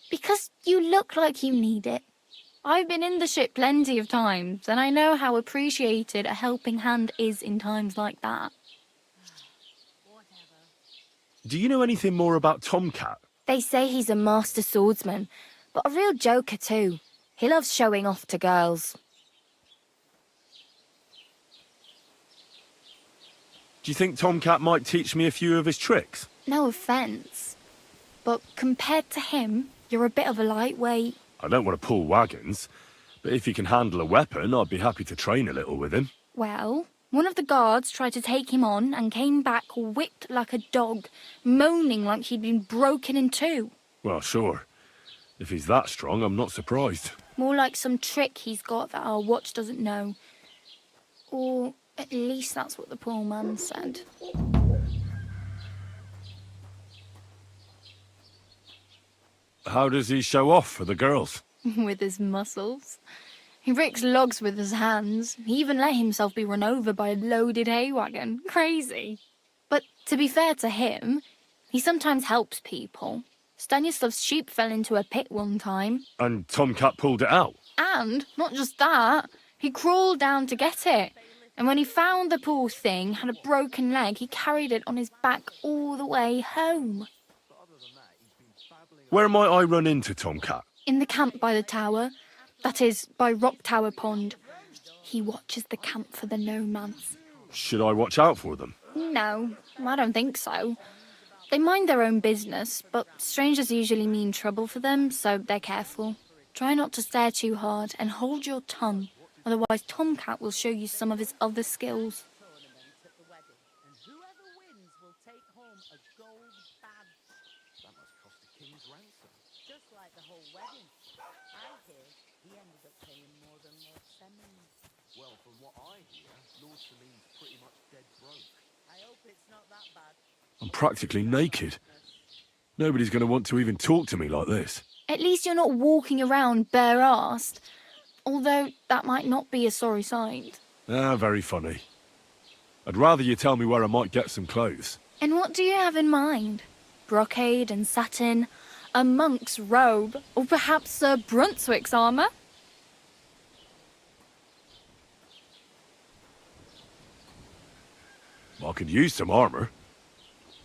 Because you look like you need it. I've been in the ship plenty of times, and I know how appreciated a helping hand is in times like that. Do you know anything more about Tomcat? They say he's a master swordsman, but a real joker too. He loves showing off to girls. Do you think Tomcat might teach me a few of his tricks? No offence, but compared to him, you're a bit of a lightweight. I don't want to pull wagons, but if he can handle a weapon, I'd be happy to train a little with him. Well, one of the guards tried to take him on and came back whipped like a dog, moaning like he'd been broken in two. Well, sure. If he's that strong, I'm not surprised. More like some trick he's got that our watch doesn't know. Or at least that's what the poor man said. How does he show off for the girls? With his muscles. He breaks logs with his hands. He even let himself be run over by a loaded hay wagon. Crazy. But to be fair to him, he sometimes helps people. Stanislav's sheep fell into a pit one time. And Tomcat pulled it out. And, not just that, he crawled down to get it. And when he found the poor thing had a broken leg, he carried it on his back all the way home. Where might I run into Tomcat? In the camp by the tower. That is, by Rock Tower Pond. He watches the camp for the nomads. Should I watch out for them? No, I don't think so. They mind their own business, but strangers usually mean trouble for them, so they're careful. Try not to stare too hard and hold your tongue, otherwise Tomcat will show you some of his other skills. Well, from what I hear, Lord Salim's pretty much dead broke. I hope it's not that bad. I'm practically naked. Nobody's going to want to even talk to me like this. At least you're not walking around bare-assed, although that might not be a sorry sight. Ah, very funny. I'd rather you tell me where I might get some clothes. And what do you have in mind? Brocade and satin, a monk's robe, or perhaps Sir Brunswick's armour? I could use some armour.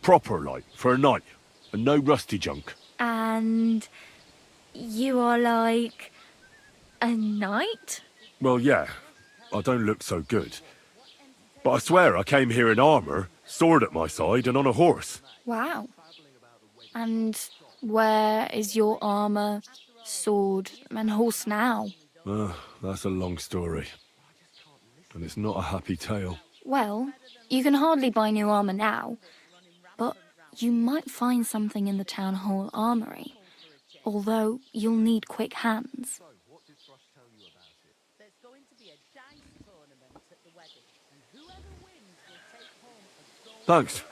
Proper, like, for a night. And no rusty junk. And you are like a knight? Well, yeah. I don't look so good. But I swear I came here in armour, sword at my side, and on a horse. Wow. And where is your armour, sword, and horse now? That's a long story. And it's not a happy tale. Well, you can hardly buy new armour now, but you might find something in the town hall armoury, although you'll need quick hands. There's going to be a dice tournament at the wedding, and whoever wins will take home a gold... Thanks.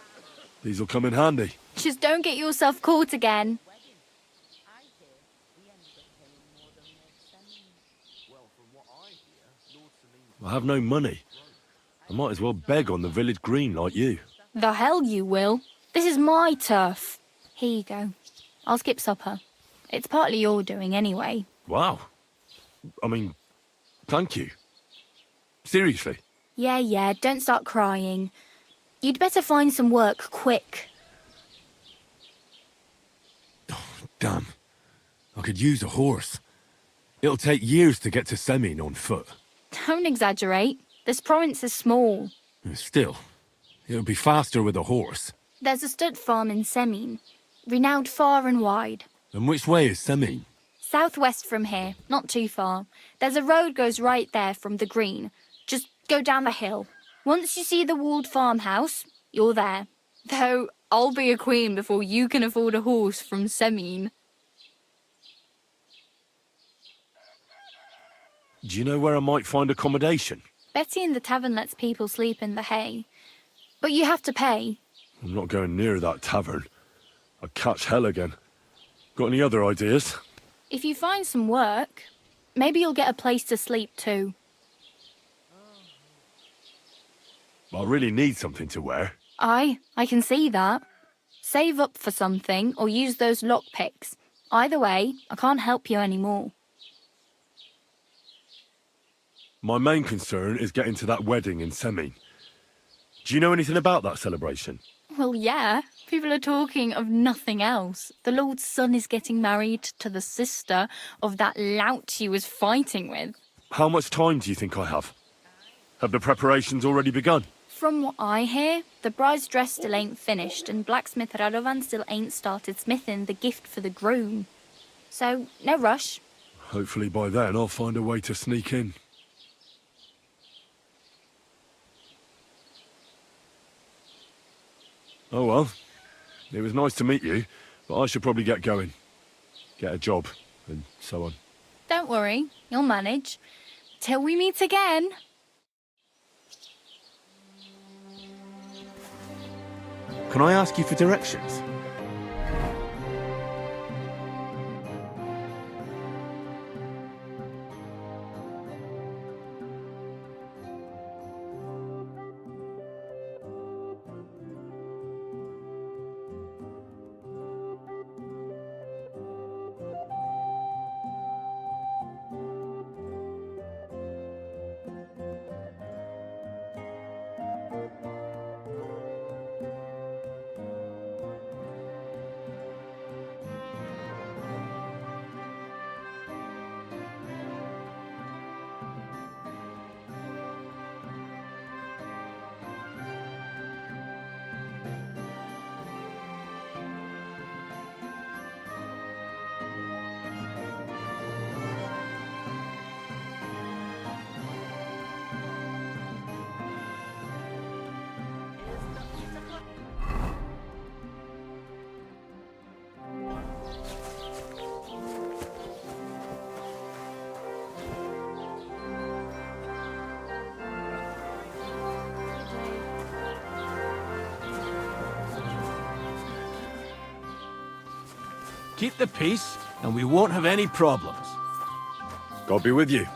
These'll come in handy. Just don't get yourself caught again. I hear we ended up paying more than Lord Semin. Well, from what I hear, Lord Salim's... I have no money. I might as well beg on the village green like you. The hell you will. This is my turf. Here you go. I'll skip supper. It's partly your doing anyway. Wow. I mean, thank you. Seriously. Yeah, don't start crying. You'd better find some work quick. Damn. I could use a horse. It'll take years to get to Semin on foot. Don't exaggerate. This province is small. Still, it'll be faster with a horse. There's a stud farm in Semin, renowned far and wide. And which way is Semin? Southwest from here, not too far. There's a road goes right there from the green. Just go down the hill. Once you see the walled farmhouse, you're there. Though I'll be a queen before you can afford a horse from Semin. Do you know where I might find accommodation? Betty in the tavern lets people sleep in the hay. But you have to pay. I'm not going near that tavern. I'd catch hell again. Got any other ideas? If you find some work, maybe you'll get a place to sleep too. I really need something to wear. I can see that. Save up for something or use those lockpicks. Either way, I can't help you anymore. My main concern is getting to that wedding in Semin. Do you know anything about that celebration? Well, yeah. People are talking of nothing else. The Lord's son is getting married to the sister of that lout he was fighting with. How much time do you think I have? Have the preparations already begun? From what I hear, the bride's dress still ain't finished and blacksmith Radovan still ain't started smithing the gift for the groom. So, no rush. Hopefully by then I'll find a way to sneak in. Oh well, it was nice to meet you, but I should probably get going. Get a job, and so on. Don't worry, you'll manage. Till we meet again. Can I ask you for directions? keep the peace, and we won't have any problems. God be with you.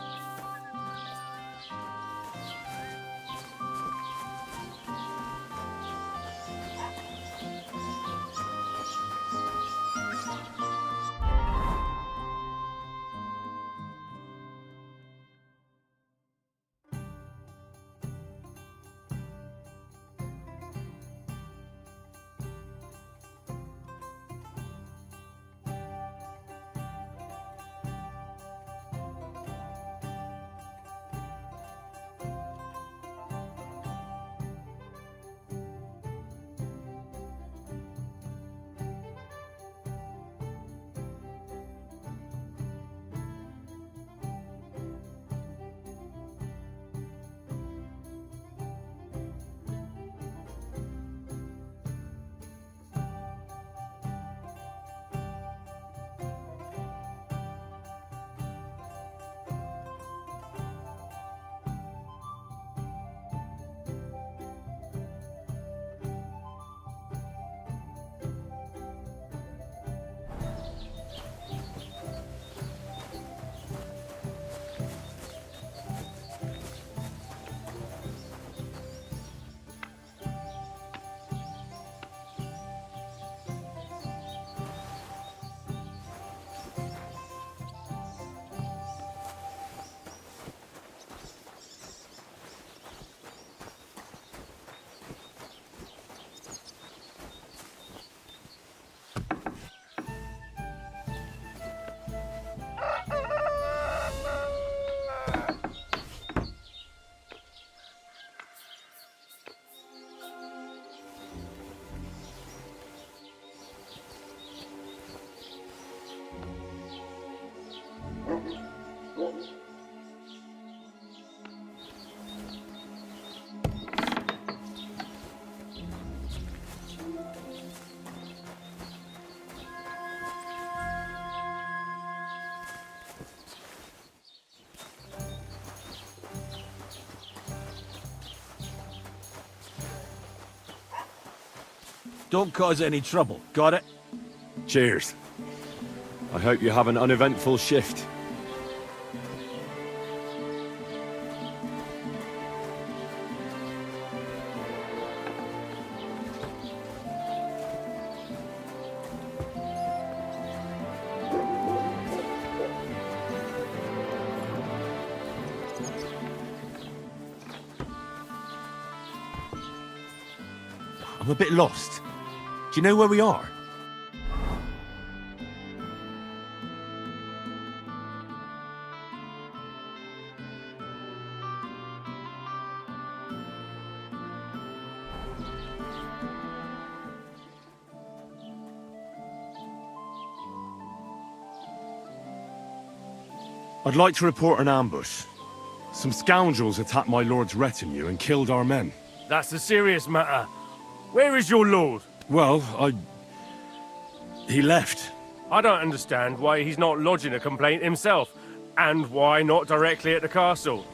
Don't cause any trouble, got it? Cheers. I hope you have an uneventful shift. I'm a bit lost. Do you know where we are? I'd like to report an ambush. Some scoundrels attacked my lord's retinue and killed our men. That's a serious matter. Where is your lord? Well, he left. I don't understand why he's not lodging a complaint himself, and why not directly at the castle.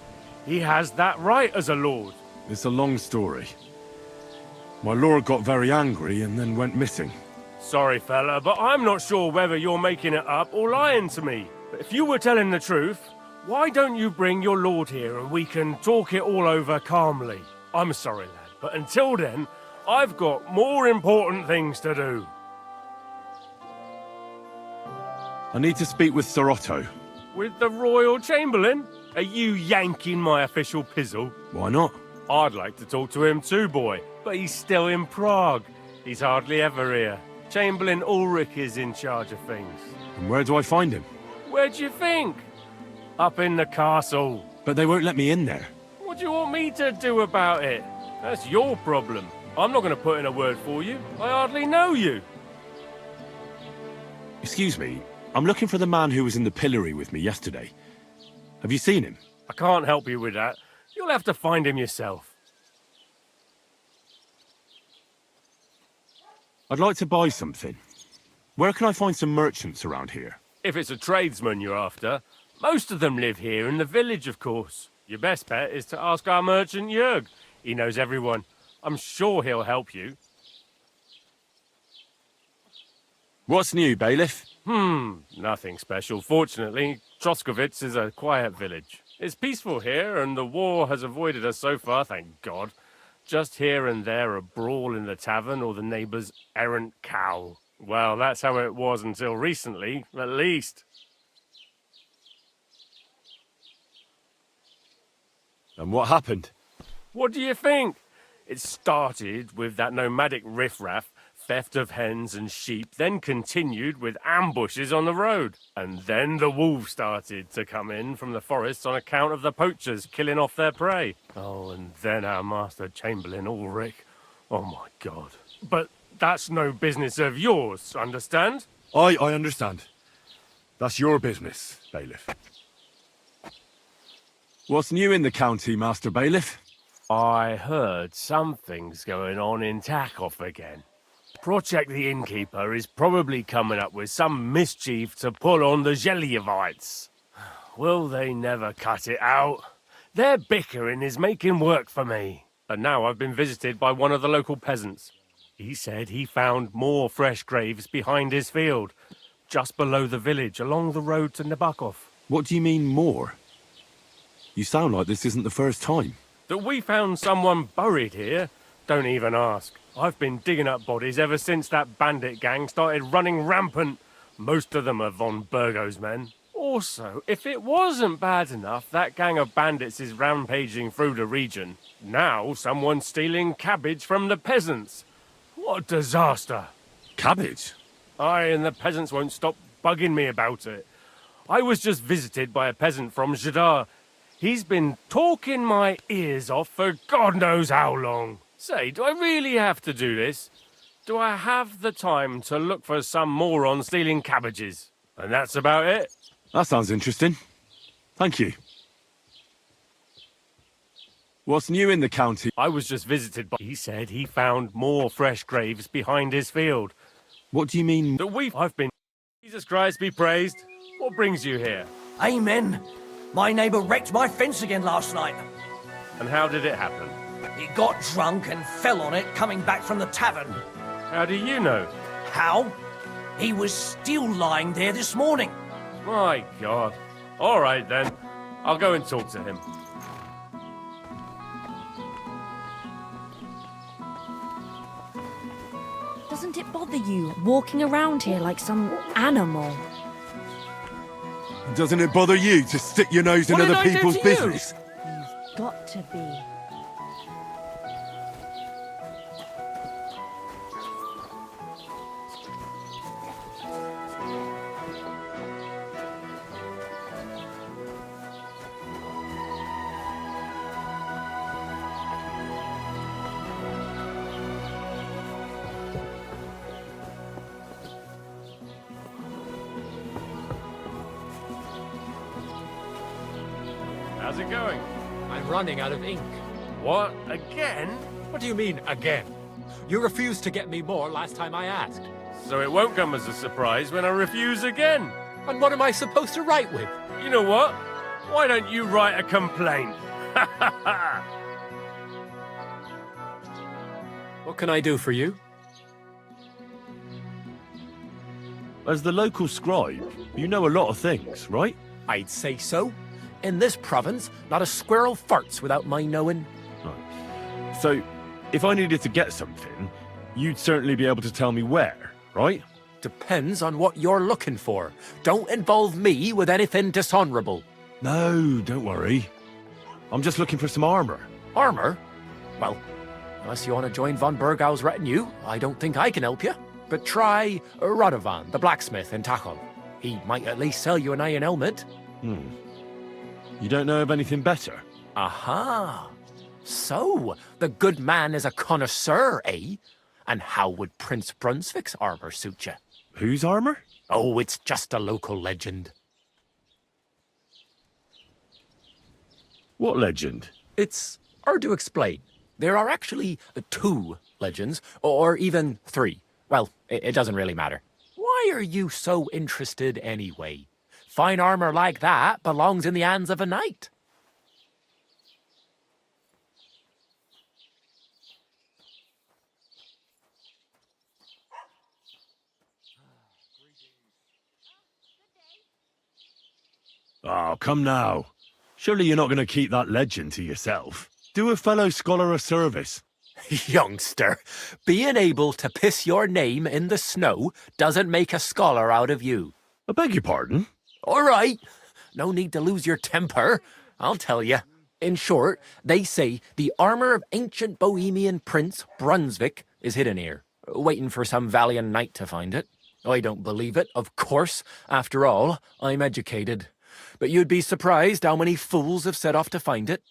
He has that right as a lord. It's a long story. My lord got very angry and then went missing. Sorry, fella, but I'm not sure whether you're making it up or lying to me. But if you were telling the truth, why don't you bring your lord here and we can talk it all over calmly? I'm sorry, lad, but until then, I've got more important things to do. I need to speak with Sir Otto. With the Royal Chamberlain? Are you yanking my official pizzle? Why not? I'd like to talk to him too, boy, but he's still in Prague. He's hardly ever here. Chamberlain Ulrich is in charge of things. And where do I find him? Where do you think? Up in the castle. But they won't let me in there. What do you want me to do about it? That's your problem. I'm not going to put in a word for you. I hardly know you. Excuse me, I'm looking for the man who was in the pillory with me yesterday. Have you seen him? I can't help you with that. You'll have to find him yourself. I'd like to buy something. Where can I find some merchants around here? If it's a tradesman you're after, most of them live here in the village, of course. Your best bet is to ask our merchant Jörg. He knows everyone. I'm sure he'll help you. What's new, bailiff? Nothing special. Fortunately, Troskovitz is a quiet village. It's peaceful here, and the war has avoided us so far, thank God. Just here and there a brawl in the tavern or the neighbour's errant cow. Well, that's how it was until recently, at least. And what happened? What do you think? It started with that nomadic riffraff, theft of hens and sheep, then continued with ambushes on the road. And then the wolves started to come in from the forests on account of the poachers killing off their prey. Oh, and then our master Chamberlain Ulrich. Oh my God. But that's no business of yours, understand? I understand. That's your business, Bailiff. What's new in the county, Master Bailiff? I heard something's going on in Takov again. Project the Innkeeper is probably coming up with some mischief to pull on the Zhelyevites. Will they never cut it out? Their bickering is making work for me. And now I've been visited by one of the local peasants. He said he found more fresh graves behind his field, just below the village, along the road to Nabokov. What do you mean, more? You sound like this isn't the first time. That we found someone buried here? Don't even ask. I've been digging up bodies ever since that bandit gang started running rampant. Most of them are von Burgo's men. Also, if it wasn't bad enough, that gang of bandits is rampaging through the region. Now someone's stealing cabbage from the peasants. What a disaster. Cabbage? Aye, and the peasants won't stop bugging me about it. I was just visited by a peasant from Jadar. He's been talking my ears off for God knows how long. Say, do I really have to do this? Do I have the time to look for some moron stealing cabbages? And that's about it. That sounds interesting. Thank you. What's new in the county? I was just visited by... He said he found more fresh graves behind his field. What do you mean? I've been... Jesus Christ be praised. What brings you here? Amen. My neighbour wrecked my fence again last night. And how did it happen? He got drunk and fell on it coming back from the tavern. How do you know? How? He was still lying there this morning. My God. All right, then. I'll go and talk to him. Doesn't it bother you walking around here like some animal? Doesn't it bother you to stick your nose in other people's business? You've got to be. How's it going? I'm running out of ink. What? Again? What do you mean, again? You refused to get me more last time I asked. So it won't come as a surprise when I refuse again. And what am I supposed to write with? You know what? Why don't you write a complaint? What can I do for you? As the local scribe, you know a lot of things, right? I'd say so. In this province, not a squirrel farts without my knowing. Right. So, if I needed to get something, you'd certainly be able to tell me where, right? Depends on what you're looking for. Don't involve me with anything dishonorable. No, don't worry. I'm just looking for some armor. Armor? Well, unless you want to join von Burgau's retinue, I don't think I can help you. But try Radovan, the blacksmith in Takov. He might at least sell you an iron helmet. You don't know of anything better? Aha! So, the good man is a connoisseur, eh? And how would Prince Brunswick's armor suit you? Whose armor? Oh, it's just a local legend. What legend? It's hard to explain. There are actually 2 legends, or even 3. Well, it doesn't really matter. Why are you so interested anyway? Fine armor like that belongs in the hands of a knight. Oh, come now. Surely you're not going to keep that legend to yourself. Do a fellow scholar a service. Youngster, being able to piss your name in the snow doesn't make a scholar out of you. I beg your pardon? All right. No need to lose your temper. I'll tell you. In short, they say the armor of ancient Bohemian Prince Brunswick is hidden here, waiting for some valiant knight to find it. I don't believe it, of course. After all, I'm educated. But you'd be surprised how many fools have set off to find it.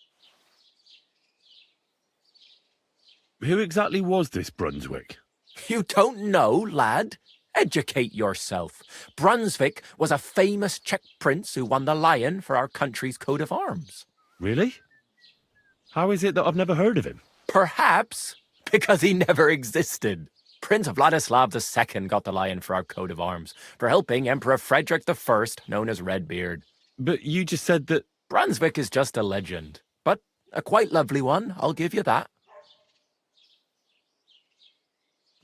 Who exactly was this Brunswick? You don't know, lad? Educate yourself. Brunswick was a famous Czech prince who won the lion for our country's coat of arms. Really? How is it that I've never heard of him? Perhaps because he never existed. Prince Vladislav II got the lion for our coat of arms for helping Emperor Frederick I, known as Redbeard. But you just said that... Brunswick is just a legend, but a quite lovely one, I'll give you that.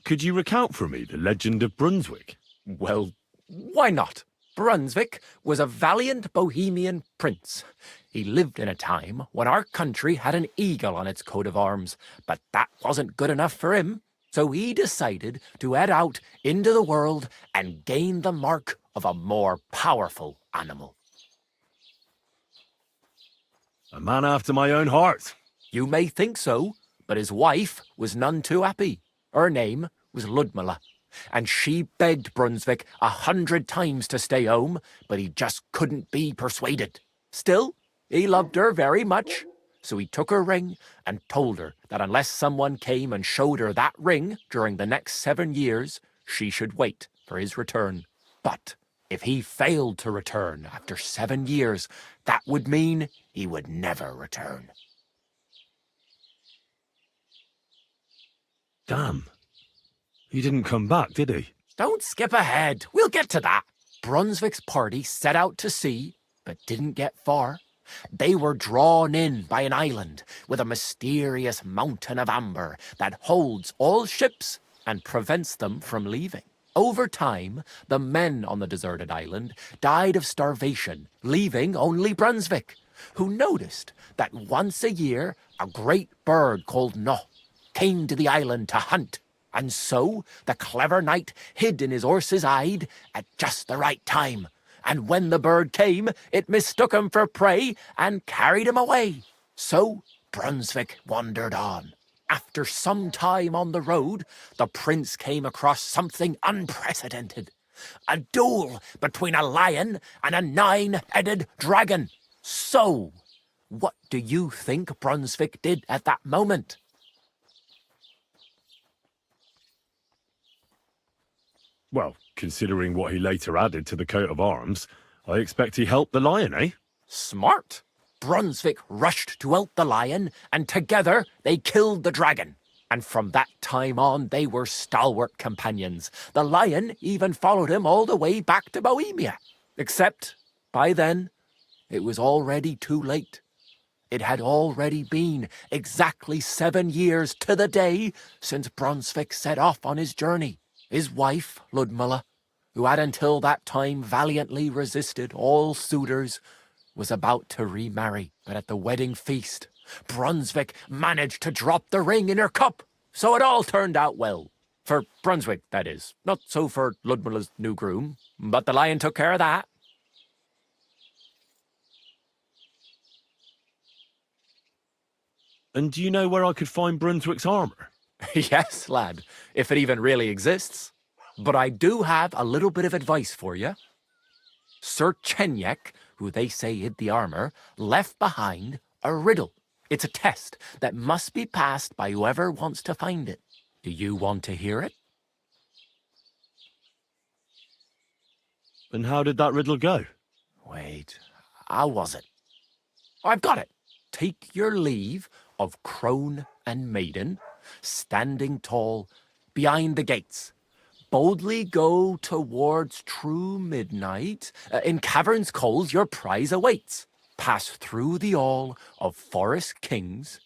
Could you recount for me the legend of Brunswick? Well, why not? Brunswick was a valiant Bohemian prince. He lived in a time when our country had an eagle on its coat of arms, but that wasn't good enough for him. So he decided to head out into the world and gain the mark of a more powerful animal. A man after my own heart. You may think so, but his wife was none too happy. Her name was Ludmilla, and she begged Brunswick 100 times to stay home, but he just couldn't be persuaded. Still, he loved her very much, so he took her ring and told her that unless someone came and showed her that ring during the next 7 years, she should wait for his return. But if he failed to return after 7 years, that would mean he would never return. Damn. He didn't come back, did he? Don't skip ahead. We'll get to that. Brunswick's party set out to sea, but didn't get far. They were drawn in by an island with a mysterious mountain of amber that holds all ships and prevents them from leaving. Over time, the men on the deserted island died of starvation, leaving only Brunswick, who noticed that once a year a great bird called No came to the island to hunt. And so the clever knight hid in his horse's hide at just the right time. And when the bird came, it mistook him for prey and carried him away. So Brunswick wandered on. After some time on the road, the prince came across something unprecedented. A duel between a lion and a 9-headed dragon. So, what do you think Brunswick did at that moment? Well, considering what he later added to the coat of arms, I expect he helped the lion, eh? Smart. Brunswick rushed to help the lion, and together they killed the dragon. And from that time on, they were stalwart companions. The lion even followed him all the way back to Bohemia. Except, by then, it was already too late. It had already been exactly 7 years to the day since Brunswick set off on his journey. His wife, Ludmilla, who had until that time valiantly resisted all suitors, was about to remarry. But at the wedding feast, Brunswick managed to drop the ring in her cup, so it all turned out well. For Brunswick, that is. Not so for Ludmilla's new groom, but the lion took care of that. And do you know where I could find Brunswick's armor? Yes, lad, if it even really exists. But I do have a little bit of advice for you. Sir Chenyek, who they say hid the armor, left behind a riddle. It's a test that must be passed by whoever wants to find it. Do you want to hear it? And how did that riddle go? Wait, how was it? I've got it. Take your leave of crone and maiden, standing tall behind the gates. Boldly go towards true midnight. In caverns cold your prize awaits. Pass through the all of forest kings,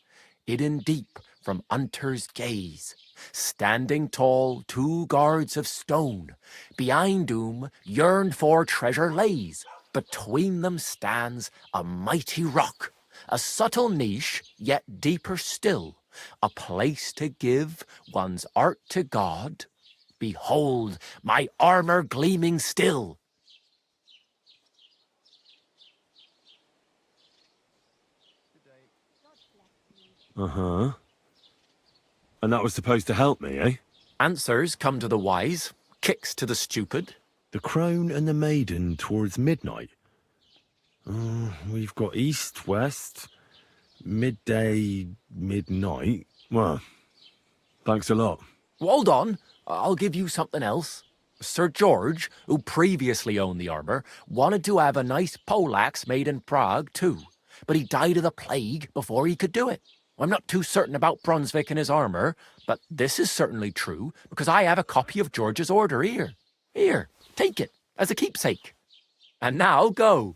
hidden deep from hunter's gaze. Standing tall, 2 guards of stone, behind whom yearned for treasure lays. Between them stands a mighty rock, a subtle niche, yet deeper still, a place to give one's art to God. Behold, my armor gleaming still. Uh-huh. And that was supposed to help me, eh? Answers come to the wise, kicks to the stupid. The crone and the maiden towards midnight. We've got east, west, midday, midnight. Well, thanks a lot. Hold on, I'll give you something else. Sir George, who previously owned the armor, wanted to have a nice poleaxe made in Prague too, but he died of the plague before he could do it. I'm not too certain about Brunswick and his armor, but this is certainly true because I have a copy of George's order here. Here, take it as a keepsake. And now go.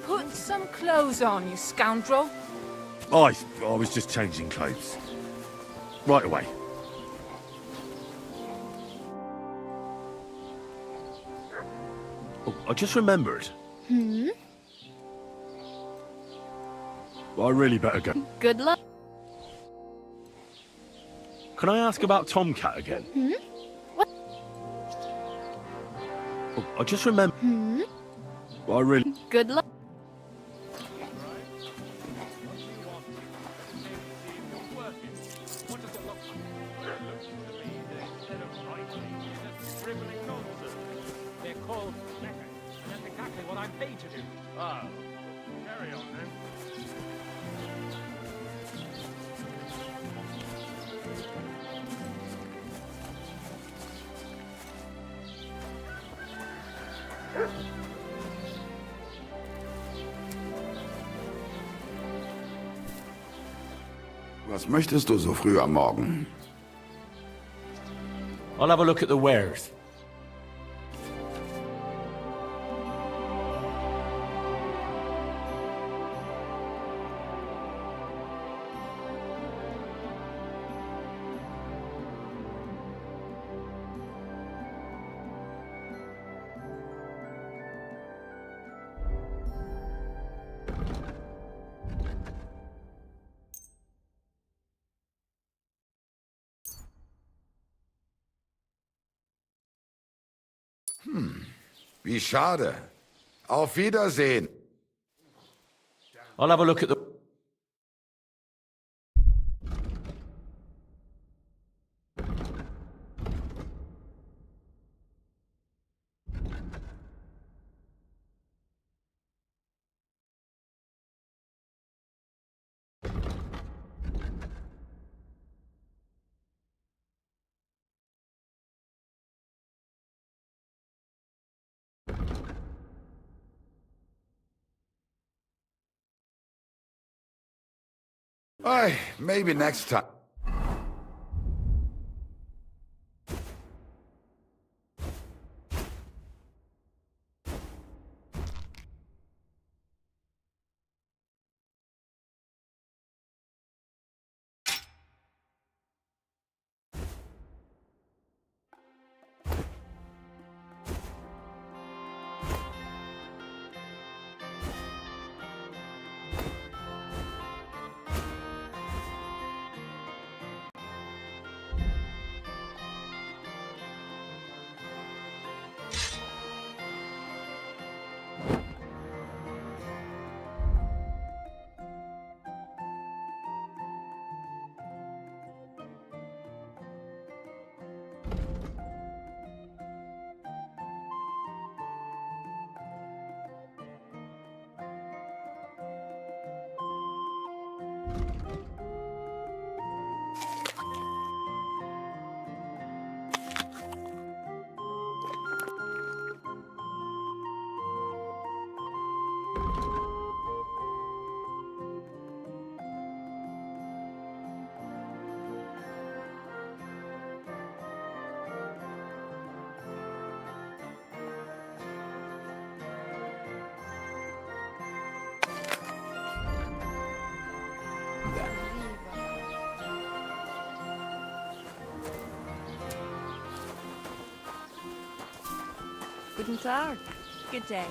Put some clothes on, you scoundrel. I was just changing clothes. Right away. Oh, I just remembered. Hmm? I really better go. Good luck. Can I ask about Tomcat again? Hmm? What? Oh, I just remembered. Hmm? I really... Good luck. They're called letters. That's exactly what I'm paid to do. Oh, carry on then. Was möchtest du so früh am Morgen? I'll have a look at the wares. Wie schade. Auf Wiedersehen. I'll have a look at the... Ay, maybe next time. Guten Tag. Good day.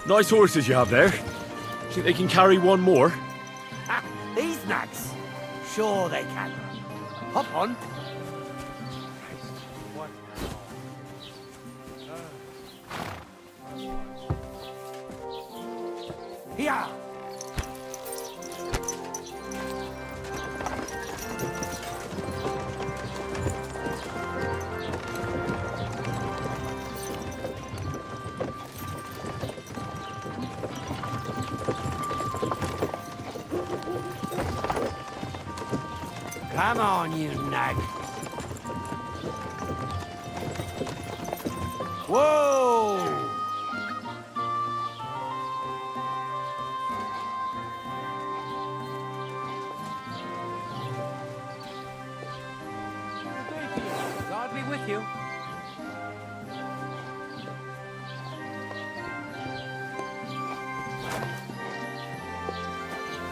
Nice horses you have there. Think they can carry one more? Ha! These nags? Sure they can. Hop on. Here! Come on, you nag. Whoa! God be with you.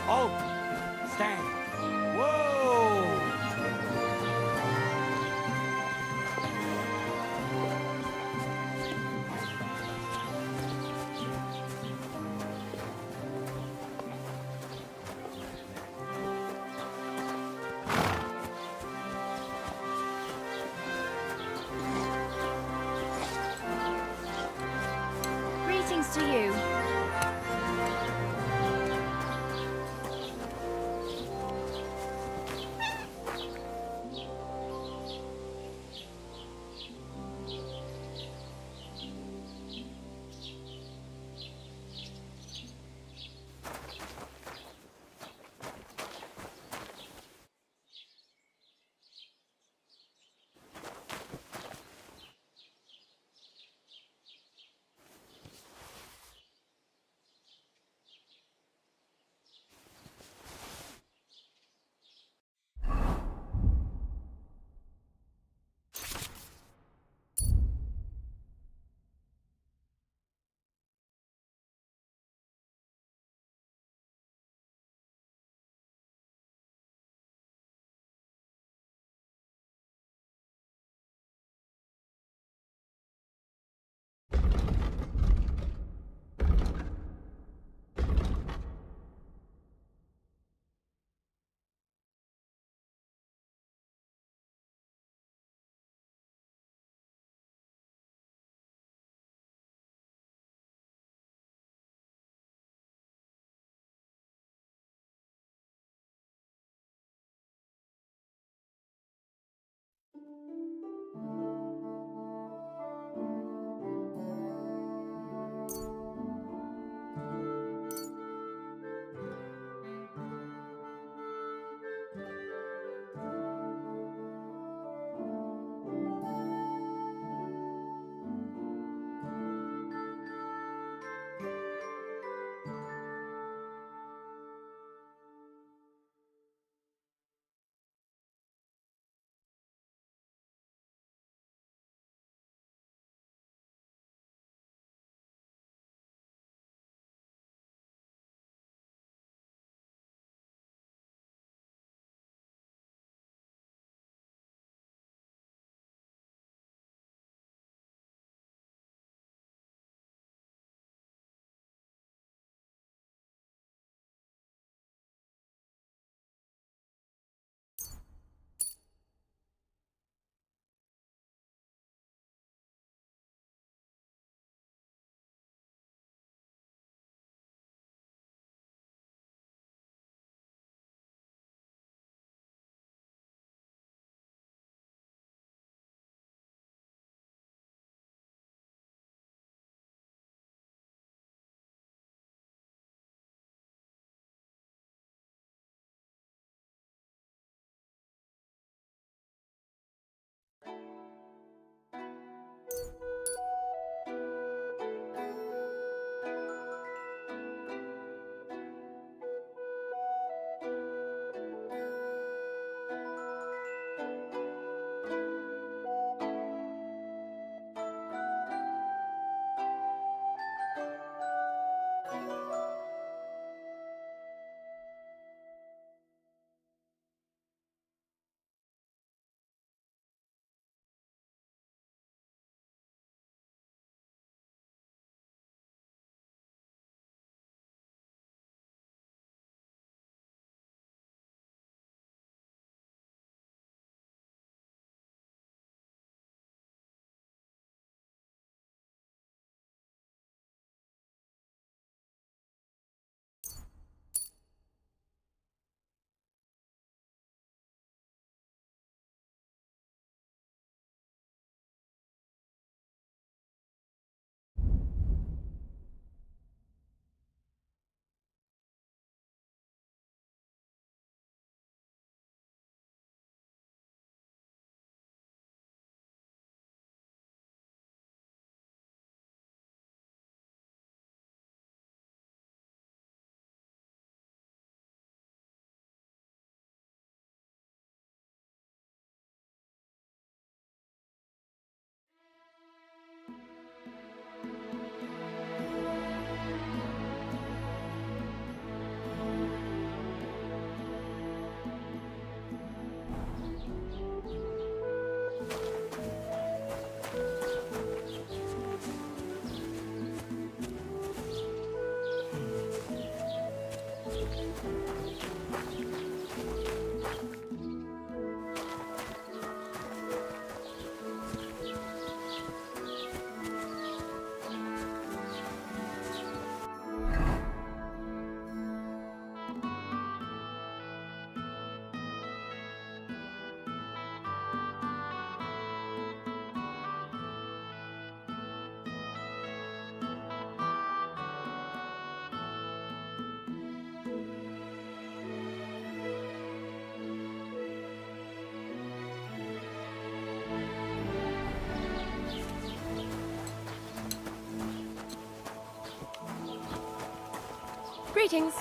Oh! Stand! Whoa! Greetings.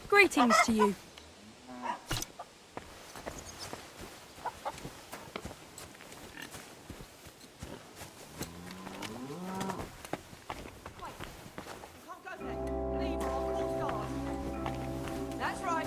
Greetings to you. That's right.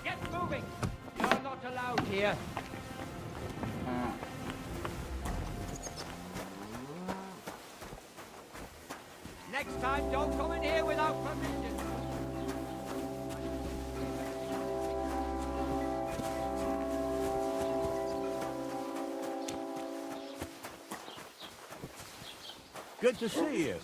Get moving! You're not allowed here. Next time, don't come in here without permission. Good to see you.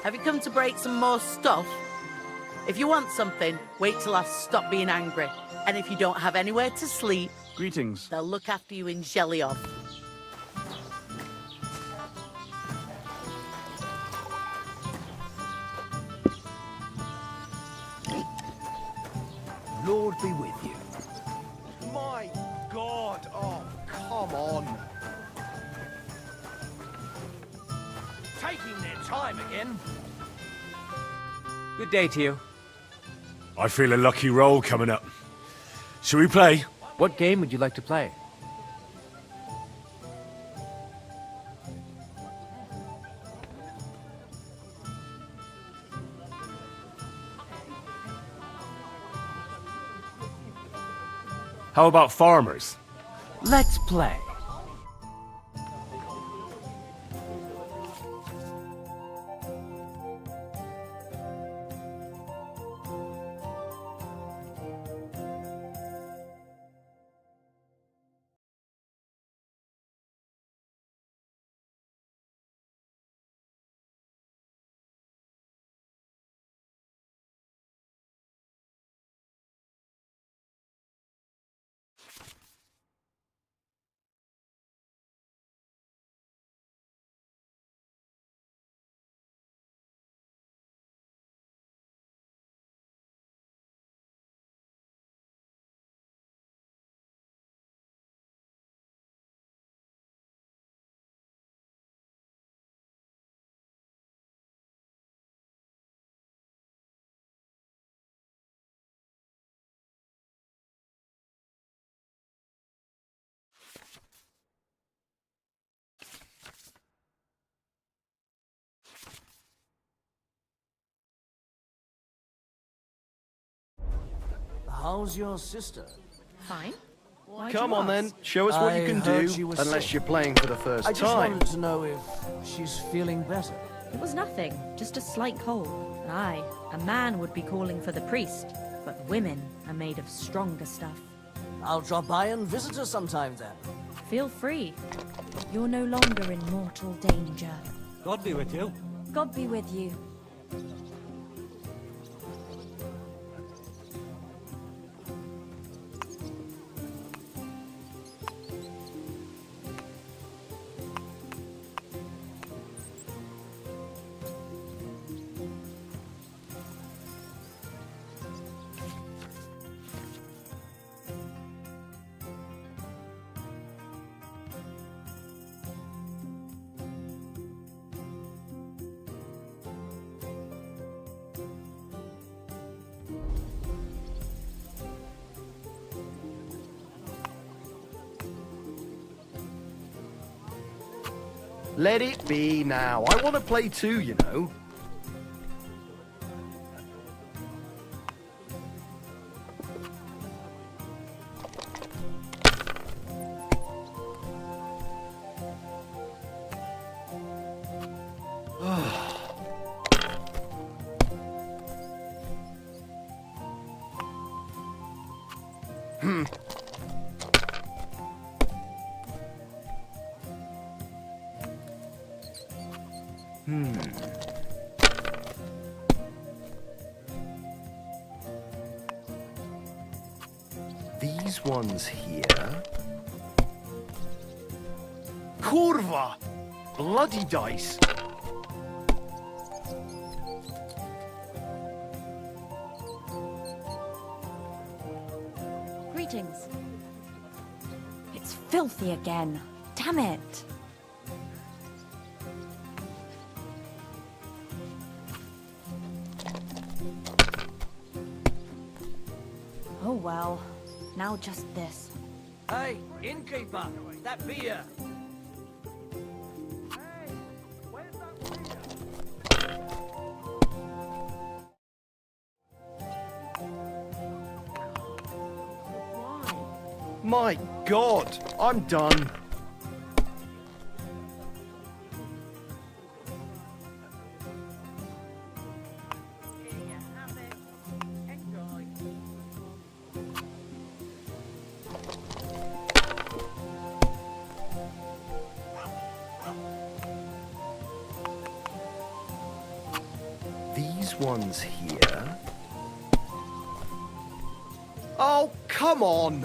Have you come to break some more stuff? If you want something, wait till I've stopped being angry. And if you don't have anywhere to sleep, greetings. They'll look after you in Jelly-off. Lord be with you. My God! Oh, Come on. Taking their time again. Good day to you. I feel a lucky roll coming up. Shall we play? What game would you like to play? How about farmers? Let's play. How's your sister? Fine. Come on then, show us what you can do, unless you're playing for the first I just time. wanted to know if she's feeling better. It was nothing, just a slight cold. Aye, a man would be calling for the priest, but women are made of stronger stuff. I'll drop by and visit her sometime then. Feel free. You're no longer in mortal danger. God be with you. God be with you. Let it be now. I want to play too, you know. These ones here. Kurva! Bloody dice! Greetings. It's filthy again. Damn it. Oh well. Now just this. Hey, innkeeper, that beer. My God, I'm done. These ones here. Oh, come on!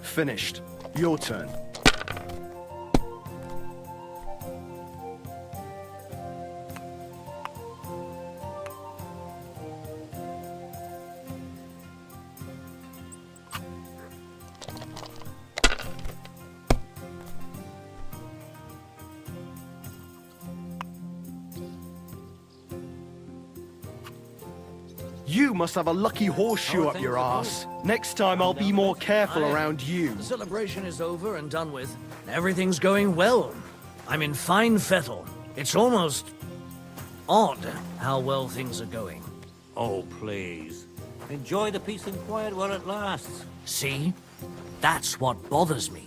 Finished. Your turn. You must have a lucky horseshoe up your ass. Next time I'll be more careful around you. The celebration is over and done with. Everything's going well. I'm in fine fettle. It's almost odd how well things are going. Oh, please. Enjoy the peace and quiet while it lasts. See? That's what bothers me.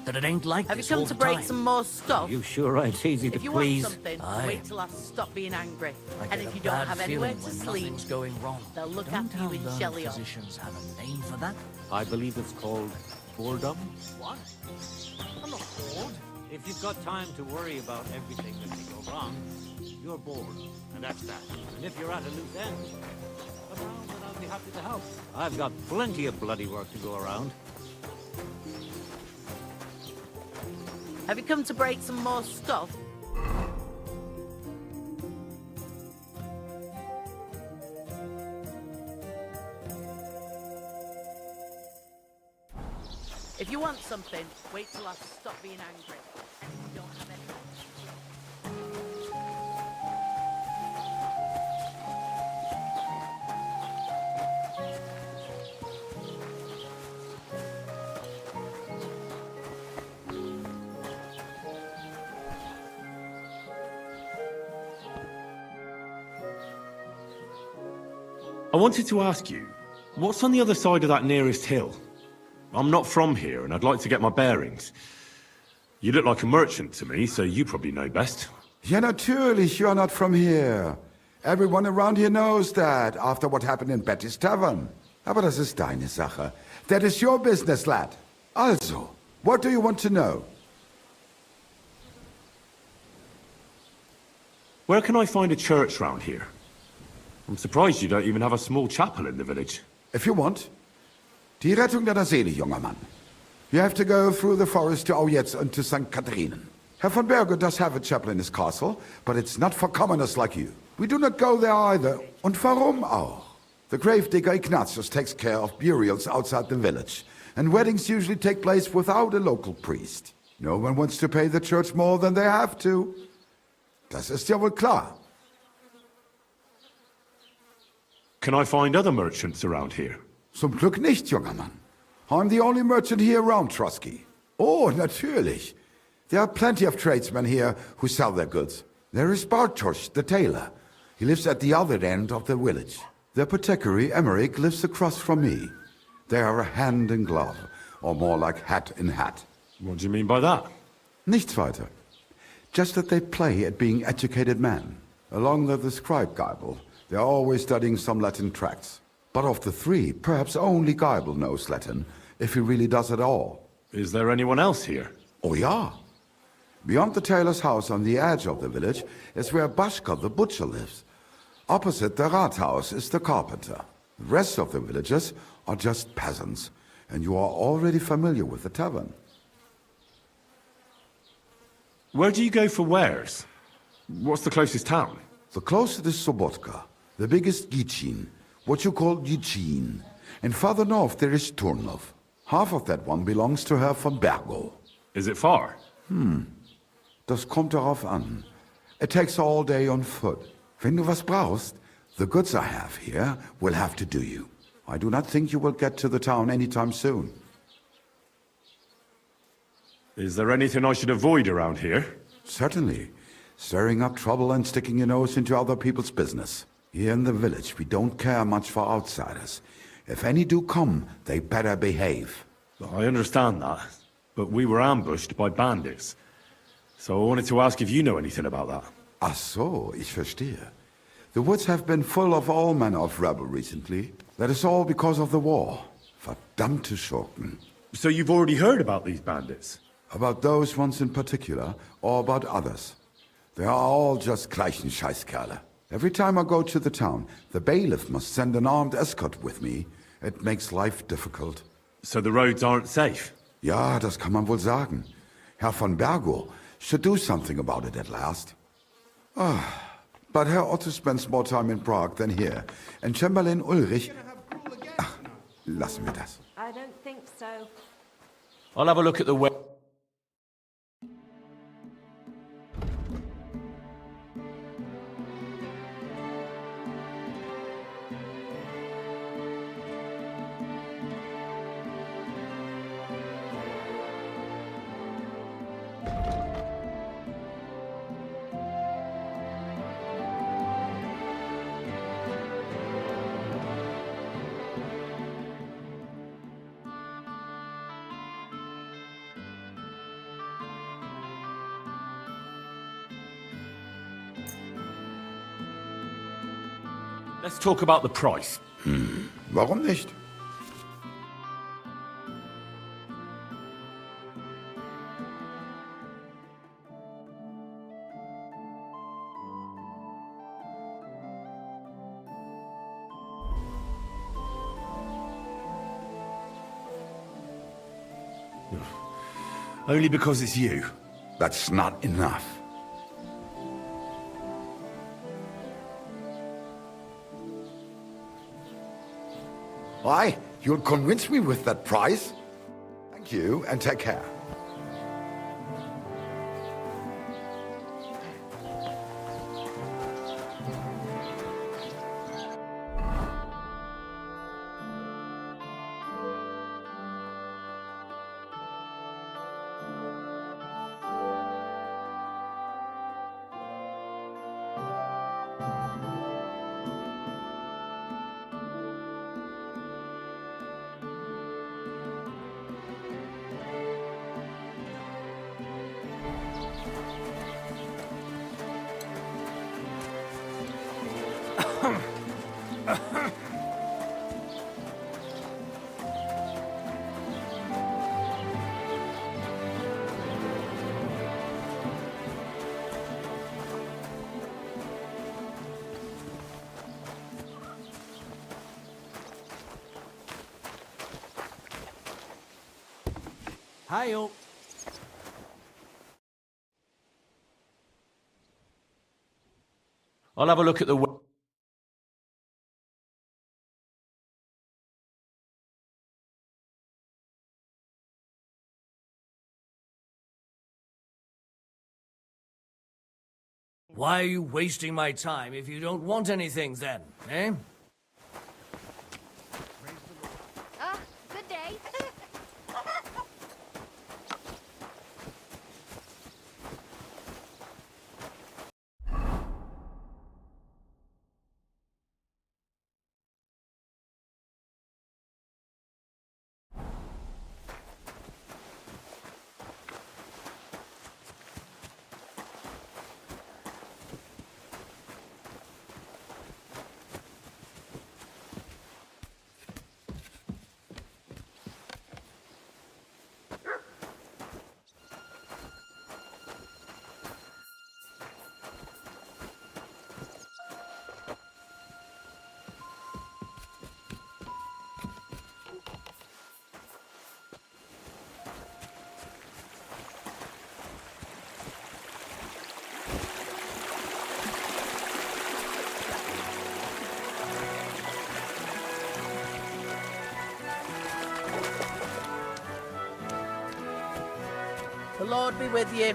That it ain't like Have you this come all to the break time. some more stuff? You sure are easy to If you please. want something, Aye. wait till I stop being angry. I And get if a you don't bad have anywhere feeling to when sleep, nothing's going wrong. they'll look Don't after you our in learned Shelley. physicians have a name for that? I believe it's called boredom. What? I'm not bored. If you've got time to worry about everything that can go wrong, you're bored. And that's that. And if you're at a loose end, come around and I'll be happy to help. I've got plenty of bloody work to go around. Have you come to break some more stuff? If you want something, wait till I stop being angry. And if you don't have any... I wanted to ask you, what's on the other side of that nearest hill? I'm not from here, and I'd like to get my bearings. You look like a merchant to me, so you probably know best. Ja, natürlich, you're not from here. Everyone around here knows that, after what happened in Betty's Tavern. Aber das ist deine Sache. That is your business, lad. Also, what do you want to know? Where can I find a church round here? I'm surprised you don't even have a small chapel in the village. If you want. Die Rettung deiner Seele, junger Mann. You have to go through the forest to Aujetz and to St. Catharinen. Herr von Berge does have a chapel in his castle, but it's not for commoners like you. We do not go there either. Und warum auch? The gravedigger Ignatius takes care of burials outside the village, and weddings usually take place without a local priest. No one wants to pay the church more than they have to. Das ist ja wohl klar. Can I find other merchants around here? Zum Glück nicht, junger Mann. I'm the only merchant here around Trusky. Oh, natürlich. There are plenty of tradesmen here who sell their goods. There is Bartosz, the tailor. He lives at the other end of the village. The apothecary, Emmerich, lives across from me. They are a hand in glove, or more like hat in hat. What do you mean by that? Nichts weiter. Just that they play at being educated men. Along with the scribe Geibel, they are always studying some Latin tracts. But of the three, perhaps only Geibel knows Latin, if he really does at all. Is there anyone else here? Oh, ja. Beyond the tailor's house on the edge of the village is where Bashka the butcher lives. Opposite the Rathaus is the carpenter. The rest of the villagers are just peasants, and you are already familiar with the tavern. Where do you go for wares? What's the closest town? The closest is Sobotka, the biggest Gichin, what you call Gichin. And farther north there is Turnov. Half of that one belongs to Herr von Bergo. Is it far? Das kommt darauf an. It takes all day on foot. Wenn du was brauchst, the goods I have here will have to do you. I do not think you will get to the town anytime soon. Is there anything I should avoid around here? Certainly. Stirring up trouble and sticking your nose into other people's business. Here in the village, we don't care much for outsiders. If any do come, they better behave. I understand that, but we were ambushed by bandits. So I wanted to ask if you know anything about that. Ach so, ich verstehe. The woods have been full of all manner of rebel recently. That is all because of the war. Verdammte Schurken. So you've already heard about these bandits? About those ones in particular, or about others? They are all just gleichen Scheißkerle. Every time I go to the town, the bailiff must send an armed escort with me. It makes life difficult. So the roads aren't safe? Ja, das kann man wohl sagen. Herr von Bergo should do something about it at last. But Herr Otto spends more time in Prague than here. And Chamberlain Ulrich... Ach, lassen wir das. I don't think so. I'll have a look at the Let's talk about the price. Warum nicht? Only because it's you. That's not enough. Why? You'll convince me with that price? Thank you, and take care. Hi-yo. I'll have a look at the Why are you wasting my time if you don't want anything then, eh? Ah, good day. The Lord be with you.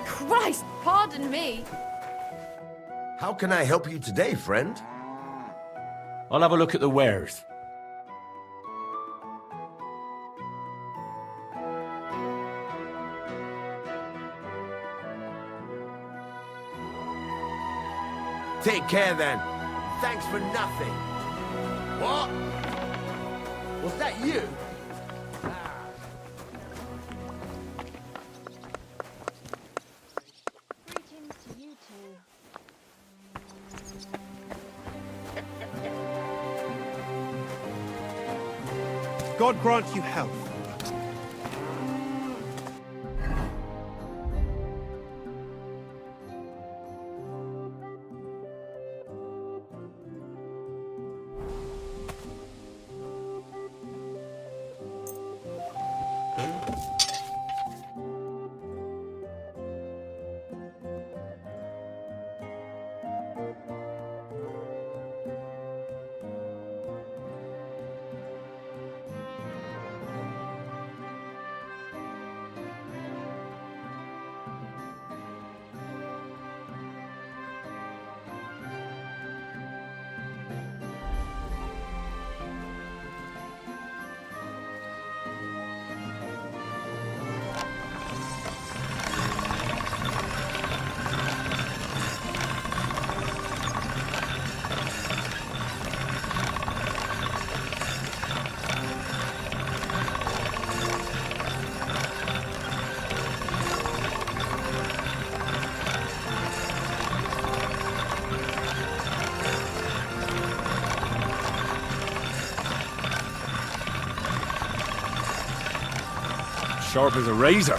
Christ, pardon me. How can I help you today, friend? I'll have a look at the wares. Take care then. Thanks for nothing. What? Was that you? Greetings to you two. God grant you health. Sharp as a razor.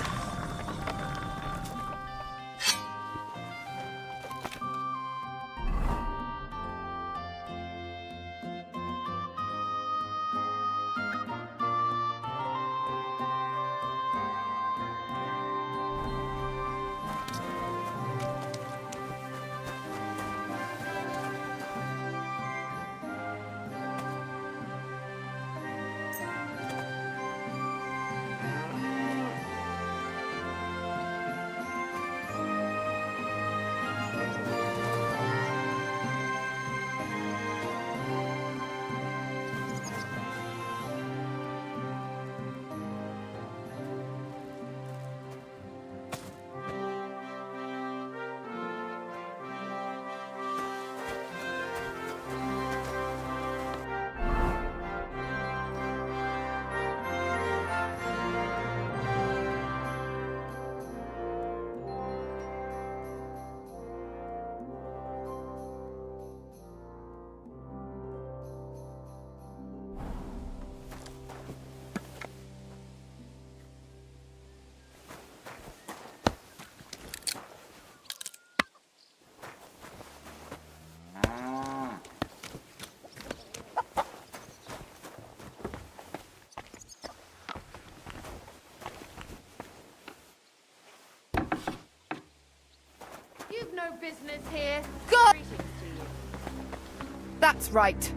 You've no business here. God! That's right.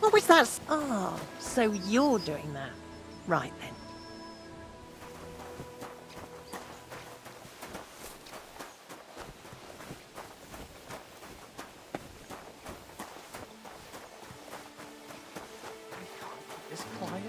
What was that? Oh, so you're doing that. Right then. It's quiet.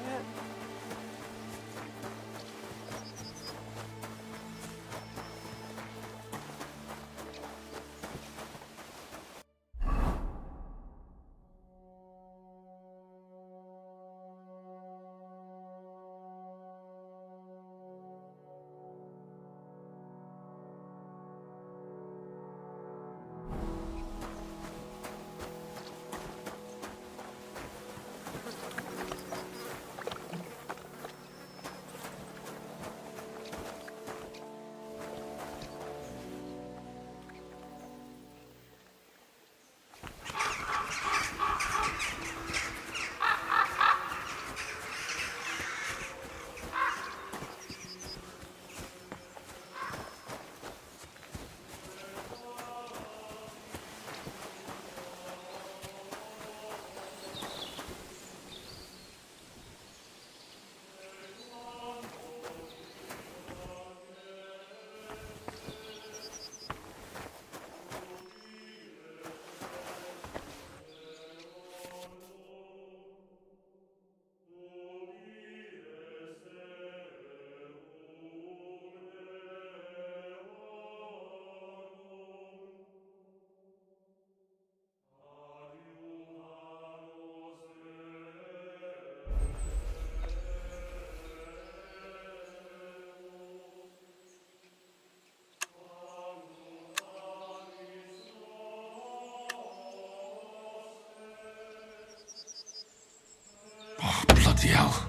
Bloody hell.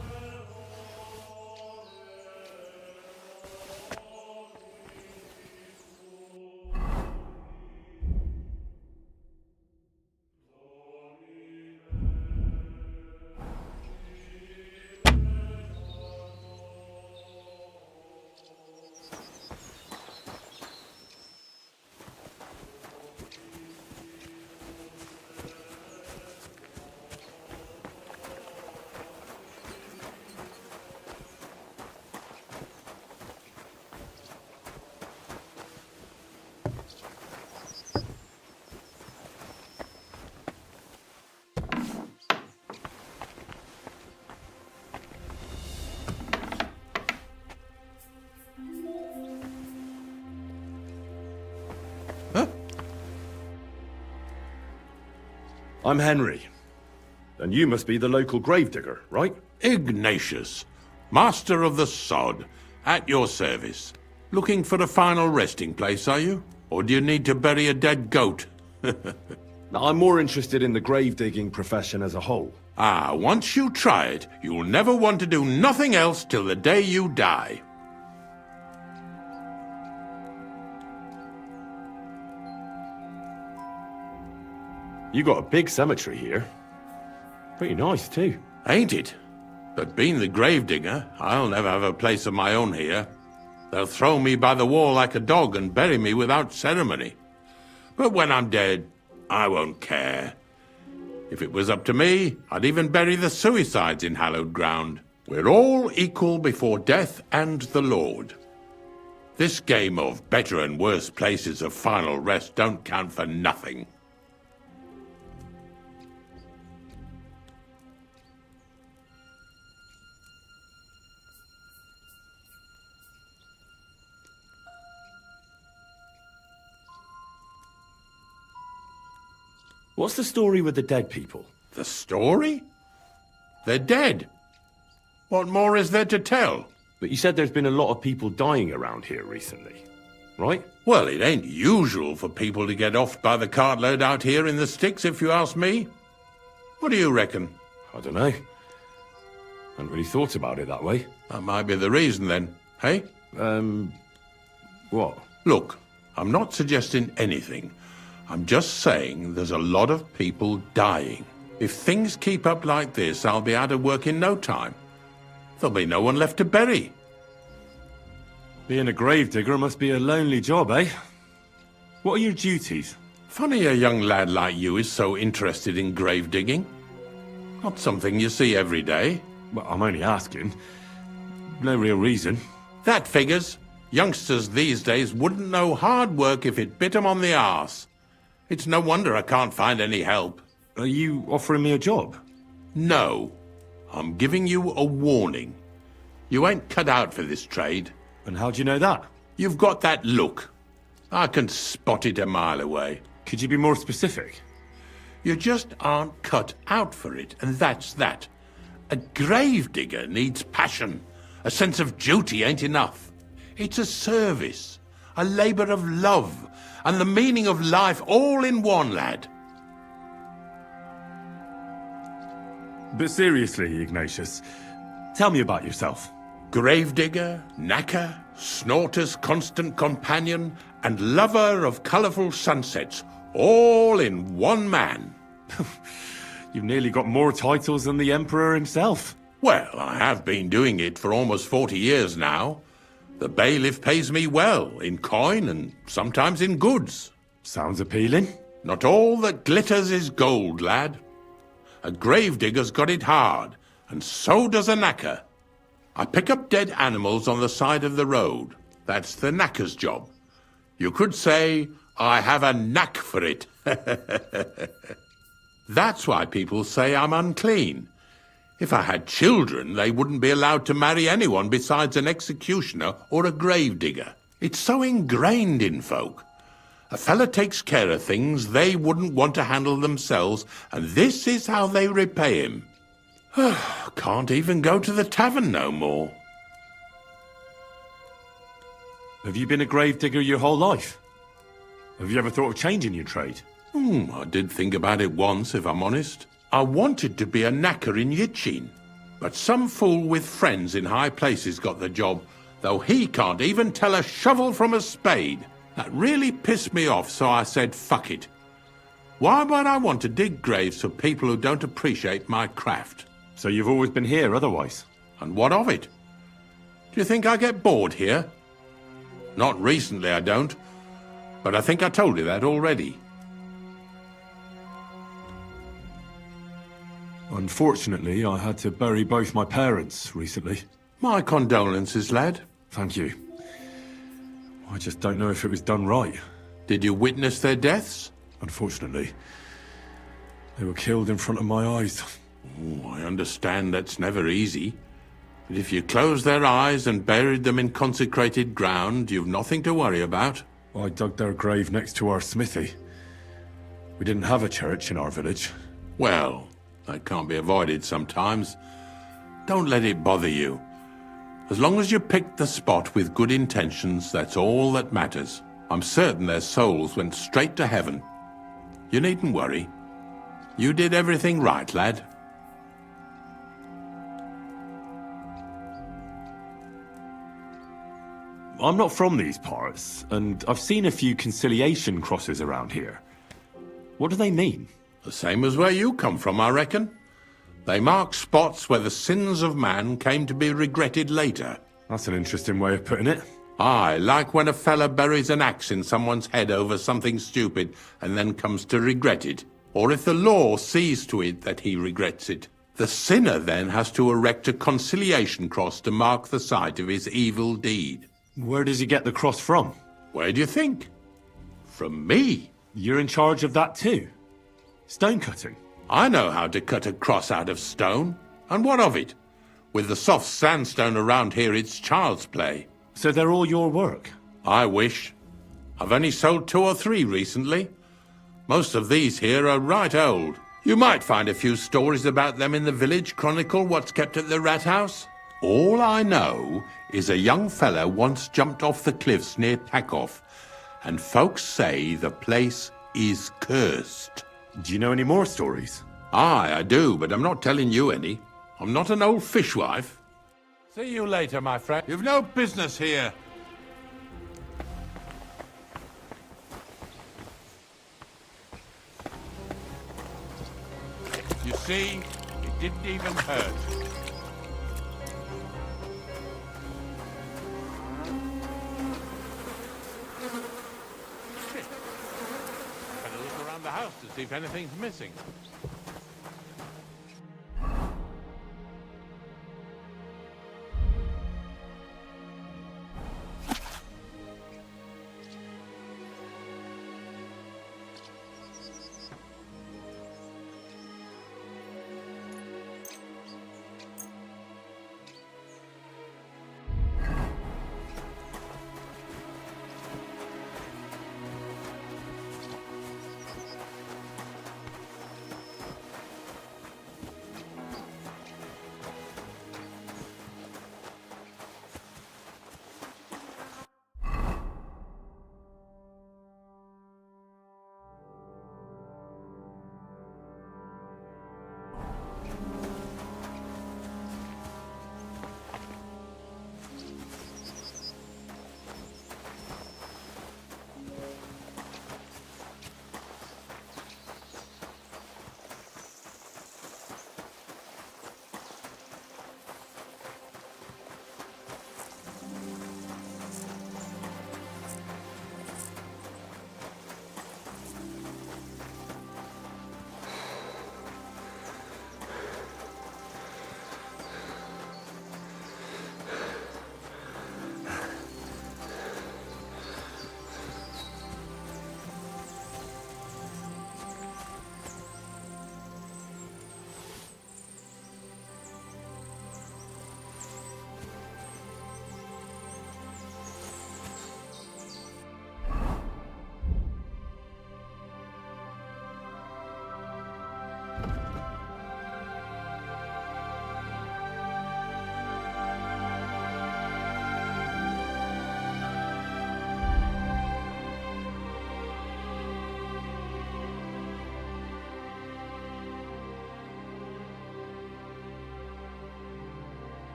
I'm Henry. And you must be the local gravedigger, right? Ignatius, master of the sod, at your service. Looking for a final resting place, are you? Or do you need to bury a dead goat? I'm more interested in the grave-digging profession as a whole. Ah, once you try it, you'll never want to do nothing else till the day you die. You got a big cemetery here. Pretty nice, too. Ain't it? But being the gravedigger, I'll never have a place of my own here. They'll throw me by the wall like a dog and bury me without ceremony. But when I'm dead, I won't care. If it was up to me, I'd even bury the suicides in hallowed ground. We're all equal before death and the Lord. This game of better and worse places of final rest don't count for nothing. What's the story with the dead people? The story? They're dead. What more is there to tell? But you said there's been a lot of people dying around here recently, right? Well, it ain't usual for people to get off by the cartload out here in the sticks, if you ask me. What do you reckon? I don't know. Hadn't really thought about it that way. That might be the reason, then, hey? What? Look, I'm not suggesting anything. I'm just saying there's a lot of people dying. If things keep up like this, I'll be out of work in no time. There'll be no one left to bury. Being a gravedigger must be a lonely job, eh? What are your duties? Funny a young lad like you is so interested in grave digging. Not something you see every day. Well, I'm only asking. No real reason. That figures. Youngsters these days wouldn't know hard work if it bit 'em on the arse. It's no wonder I can't find any help. Are you offering me a job? No. I'm giving you a warning. You ain't cut out for this trade. And how do you know that? You've got that look. I can spot it a mile away. Could you be more specific? You just aren't cut out for it, and that's that. A gravedigger needs passion. A sense of duty ain't enough. It's a service, a labour of love, and the meaning of life all in one, lad. But seriously, Ignatius, tell me about yourself. Gravedigger, knacker, snorter's constant companion, and lover of colourful sunsets, all in one man. You've nearly got more titles than the Emperor himself. Well, I have been doing it for almost 40 years now. The bailiff pays me well, in coin and sometimes in goods. Sounds appealing. Not all that glitters is gold, lad. A gravedigger's got it hard, and so does a knacker. I pick up dead animals on the side of the road. That's the knacker's job. You could say, I have a knack for it. That's why people say I'm unclean. If I had children, they wouldn't be allowed to marry anyone besides an executioner or a gravedigger. It's so ingrained in folk. A fella takes care of things they wouldn't want to handle themselves, and this is how they repay him. Can't even go to the tavern no more. Have you been a gravedigger your whole life? Have you ever thought of changing your trade? I did think about it once, if I'm honest. I wanted to be a knacker in Yitchin, but some fool with friends in high places got the job, though he can't even tell a shovel from a spade. That really pissed me off, so I said, fuck it. Why would I want to dig graves for people who don't appreciate my craft? So you've always been here otherwise? And what of it? Do you think I get bored here? Not recently, I don't. But I think I told you that already. Unfortunately, I had to bury both my parents recently. My condolences, lad. Thank you. I just don't know if it was done right. Did you witness their deaths? Unfortunately. They were killed in front of my eyes. Oh, I understand that's never easy. But if you closed their eyes and buried them in consecrated ground, you've nothing to worry about. I dug their grave next to our smithy. We didn't have a church in our village. Well, that can't be avoided sometimes. Don't let it bother you. As long as you picked the spot with good intentions, that's all that matters. I'm certain their souls went straight to heaven. You needn't worry. You did everything right, lad. I'm not from these parts, and I've seen a few conciliation crosses around here. What do they mean? The same as where you come from, I reckon. They mark spots where the sins of man came to be regretted later. That's an interesting way of putting it. Aye, like when a fella buries an axe in someone's head over something stupid and then comes to regret it. Or if the law sees to it that he regrets it. The sinner then has to erect a conciliation cross to mark the site of his evil deed. Where does he get the cross from? Where do you think? From me. You're in charge of that too? Stone cutting? I know how to cut a cross out of stone. And what of it? With the soft sandstone around here, it's child's play. So they're all your work? I wish. I've only sold 2 or 3 recently. Most of these here are right old. You might find a few stories about them in the village chronicle what's kept at the rat house. All I know is a young fella once jumped off the cliffs near Takoff, and folks say the place is cursed. Do you know any more stories? Aye, I do, but I'm not telling you any. I'm not an old fishwife. See you later, my friend. You've no business here. You see, it didn't even hurt. Better look around the house to see if anything's missing.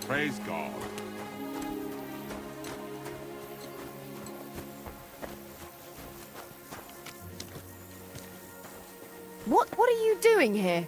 Praise God. What are you doing here?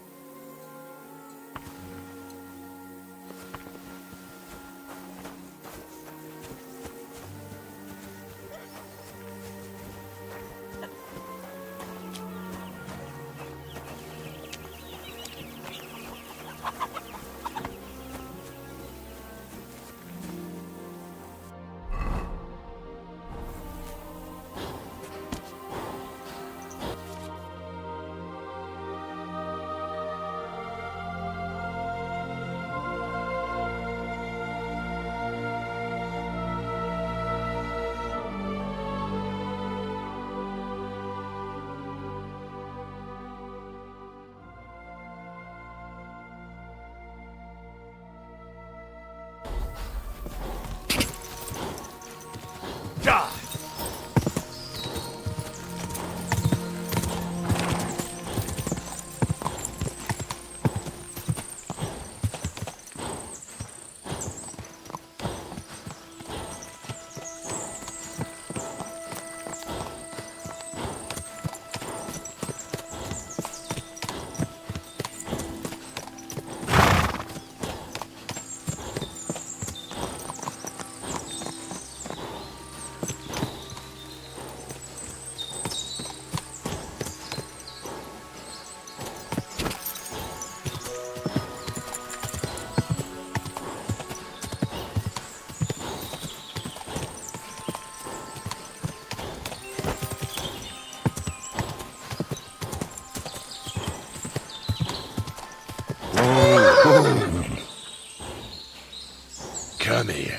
Come here.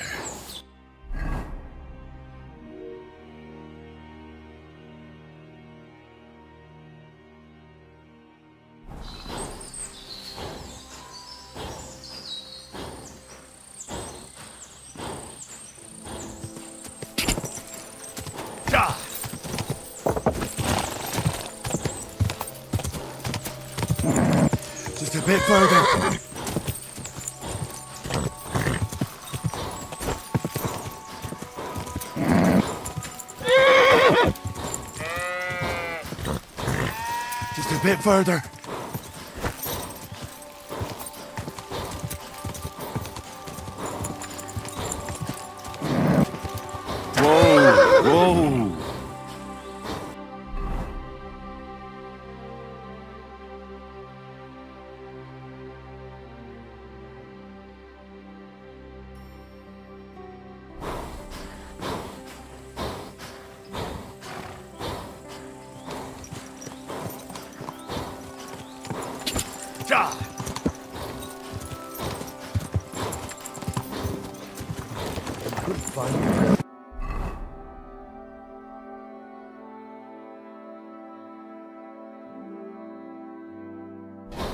Just a bit further. Just a bit further. Whoa, whoa.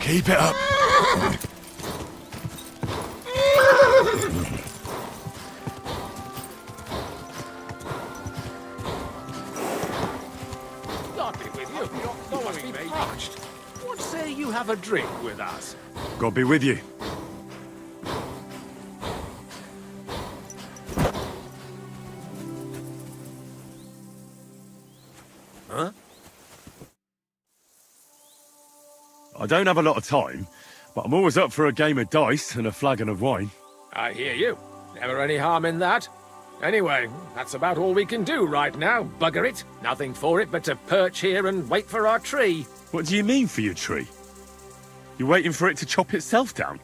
Keep it up. God be with you. You must be parched. What say you have a drink with us? God be with you. Huh? I don't have a lot of time, but I'm always up for a game of dice and a flagon of wine. I hear you. Never any harm in that. Anyway, that's about all we can do right now, bugger it. Nothing for it but to perch here and wait for our tree. What do you mean for your tree? You're waiting for it to chop itself down?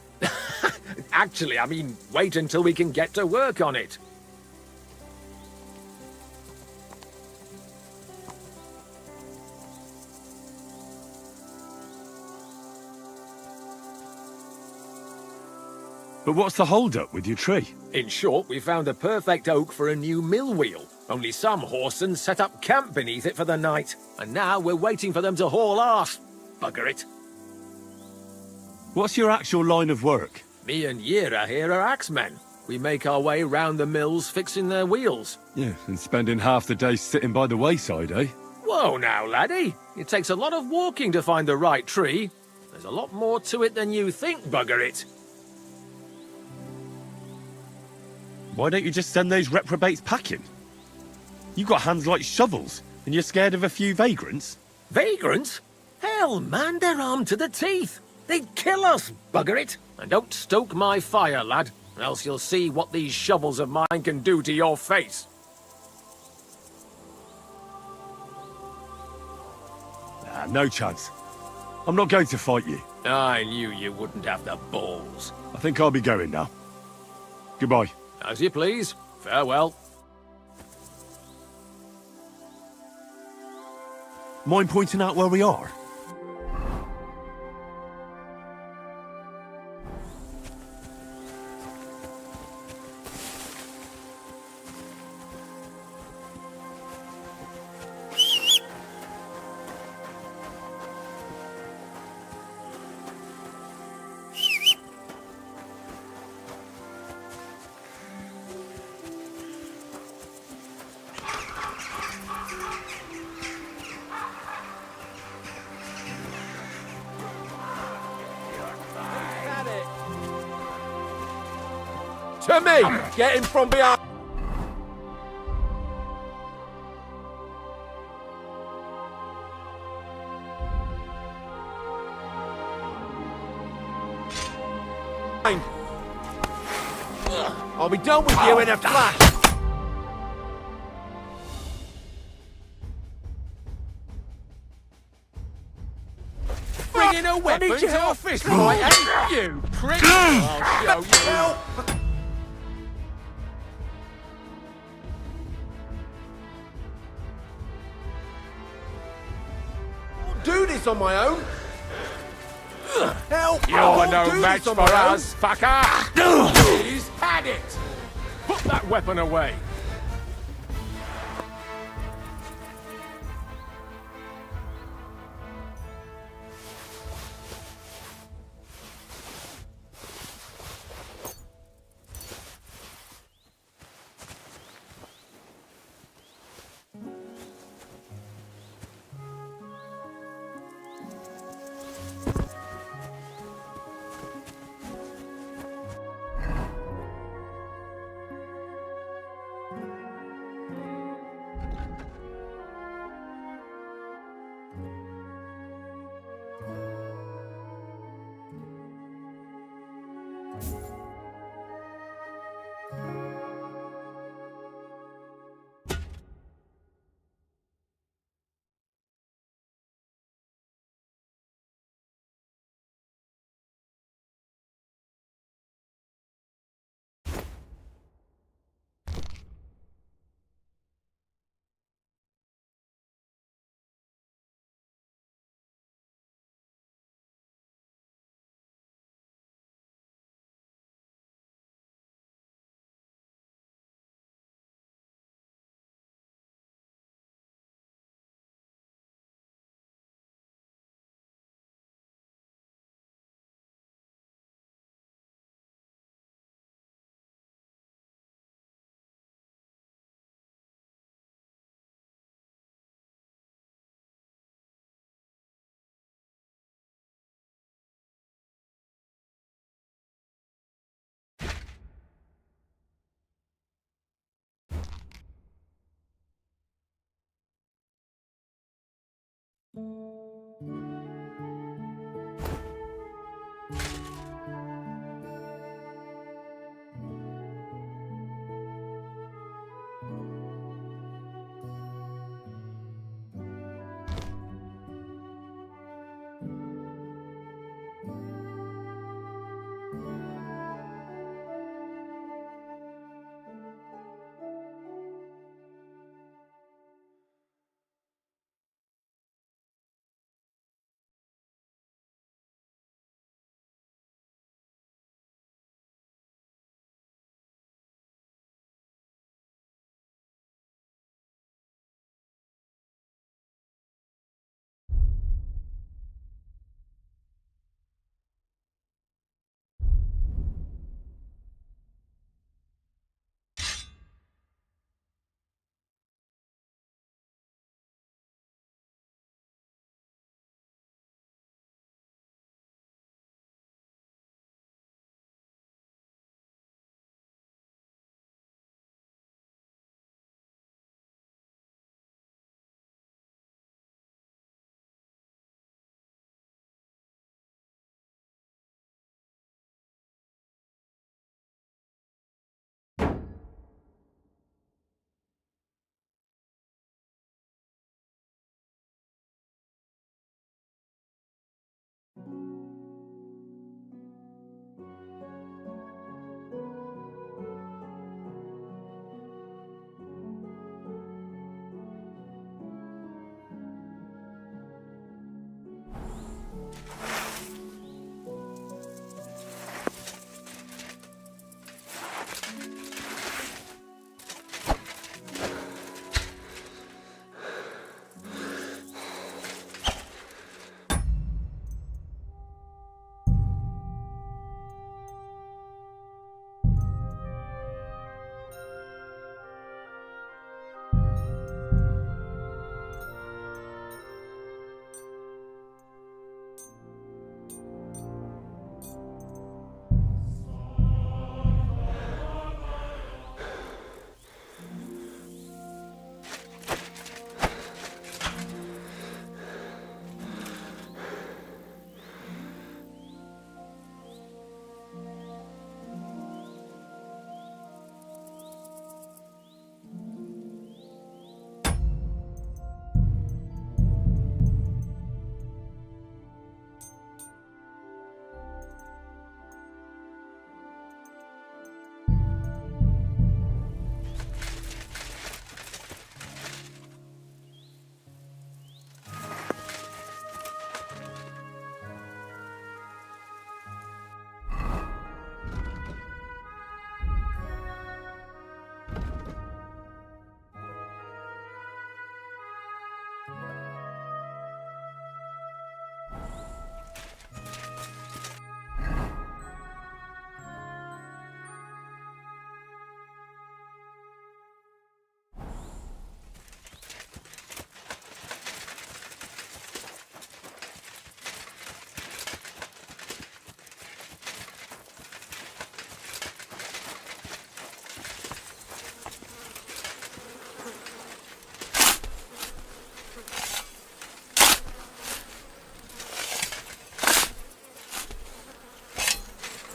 Actually, I mean, wait until we can get to work on it. But what's the hold-up with your tree? In short, we found the perfect oak for a new mill wheel. Only some horsens set up camp beneath it for the night. And now we're waiting for them to haul arse. Bugger it. What's your actual line of work? Me and Yira here are axemen. We make our way round the mills fixing their wheels. Yeah, and spending half the day sitting by the wayside, eh? Whoa now, laddie. It takes a lot of walking to find the right tree. There's a lot more to it than you think, bugger it. Why don't you just send those reprobates packing? You got hands like shovels, and you're scared of a few vagrants? Vagrants? Hell, man, they're armed to the teeth. They'd kill us, bugger it. And don't stoke my fire, lad, else you'll see what these shovels of mine can do to your face. No chance. I'm not going to fight you. I knew you wouldn't have the balls. I think I'll be going now. Goodbye. As you please. Farewell. Mind pointing out where we are? To me! Get him from behind! I'll be done with you in a flash! Bringing a weapon to a fist fight, ain't you, prick? I'll show you. Do this on my own. Help! You're no match for us, fucker! He's had it! Put that weapon away!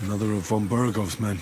Another of von Bergov's men.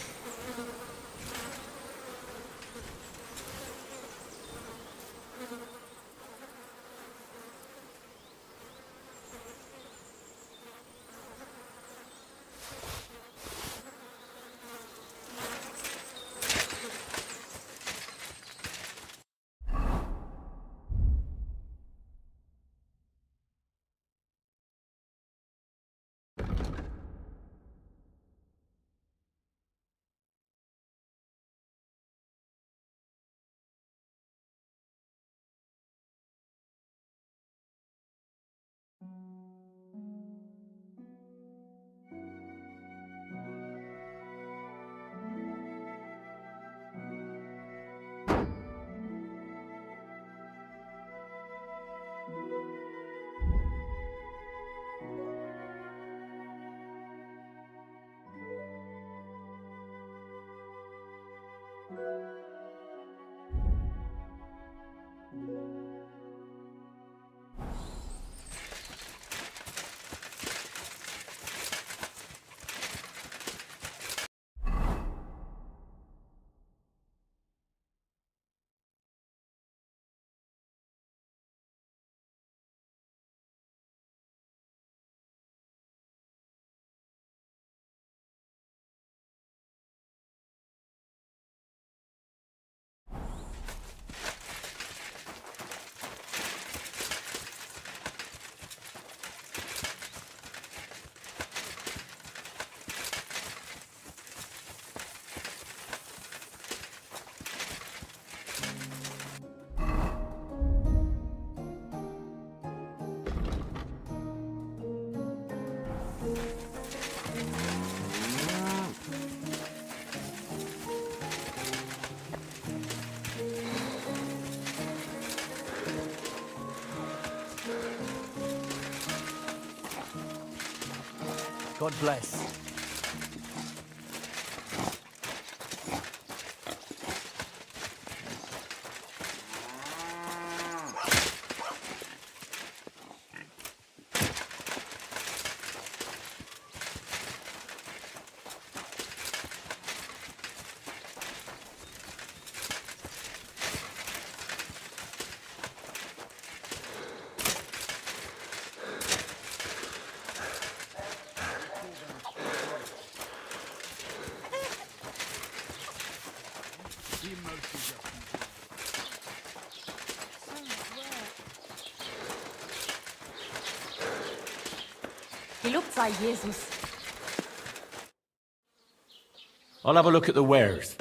God bless. Gelobt sei Jesus. I'll have a look at the wares.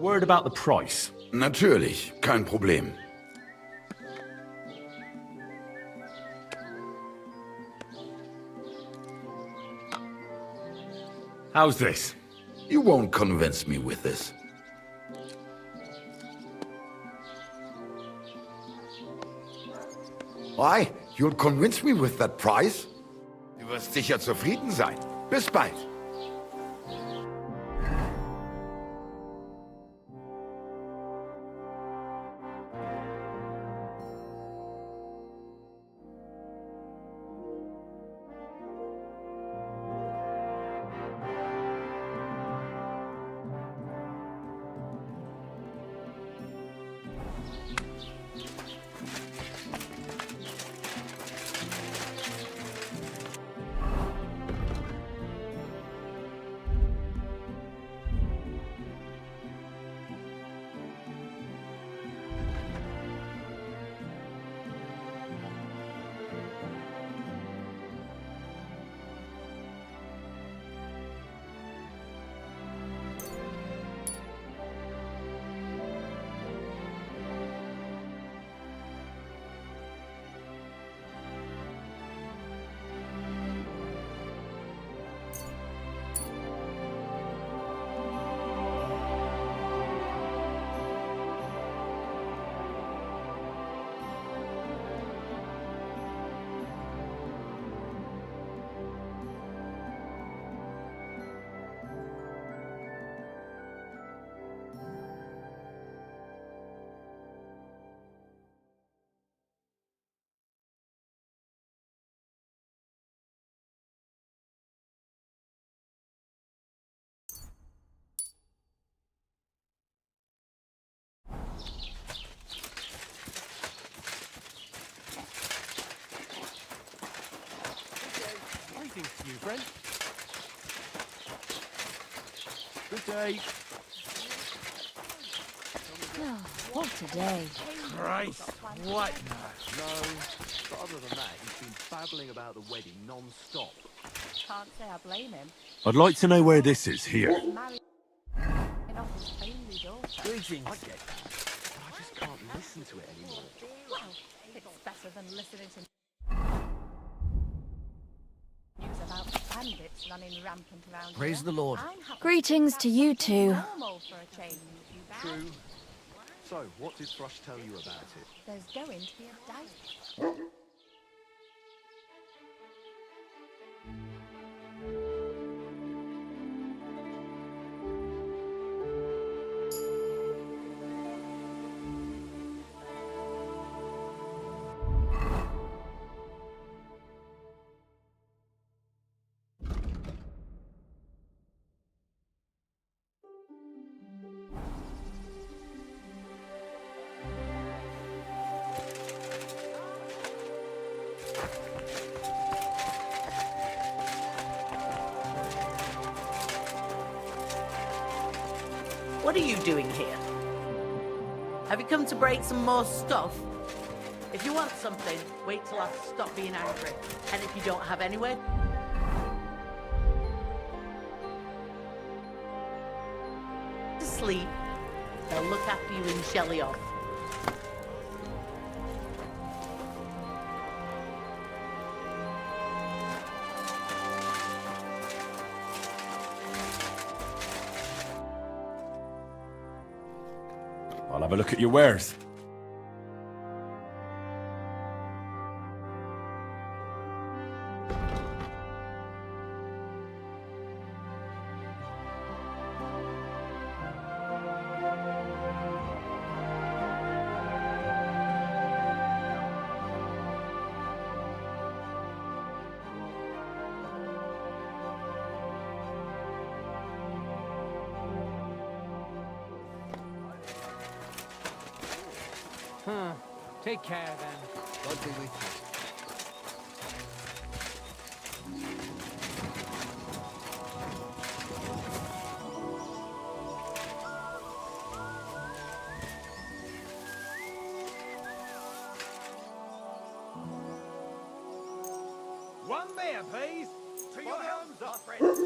Word about the price. Natürlich, kein Problem. How's this? You won't convince me with this. Why? You'll convince me with that price? Du wirst sicher zufrieden sein. Bis bald. Greetings to you, friend. Good day. Oh, what a day. Christ, what? No, but other than that, he's been babbling about the wedding non-stop. Can't say I blame him. I'd like to know where this is here. Married off his only daughter. Greetings. I get that, but I just can't listen to it anymore. Well, it's better than listening to news about bandits running rampant around. Praise here. the Lord. I'm happy Greetings to you two. normal for a change. True. So, what did Thrush tell you about it? There's going to be a date. What are you doing here? Have you come to break some more stuff? If you want something, wait till I stop being angry. And if you don't have anywhere to sleep, they'll look after you in Shelley off. I'll have a look at your wares. Huh. Take care then. God be with you. One beer, please. To your hands up, friends.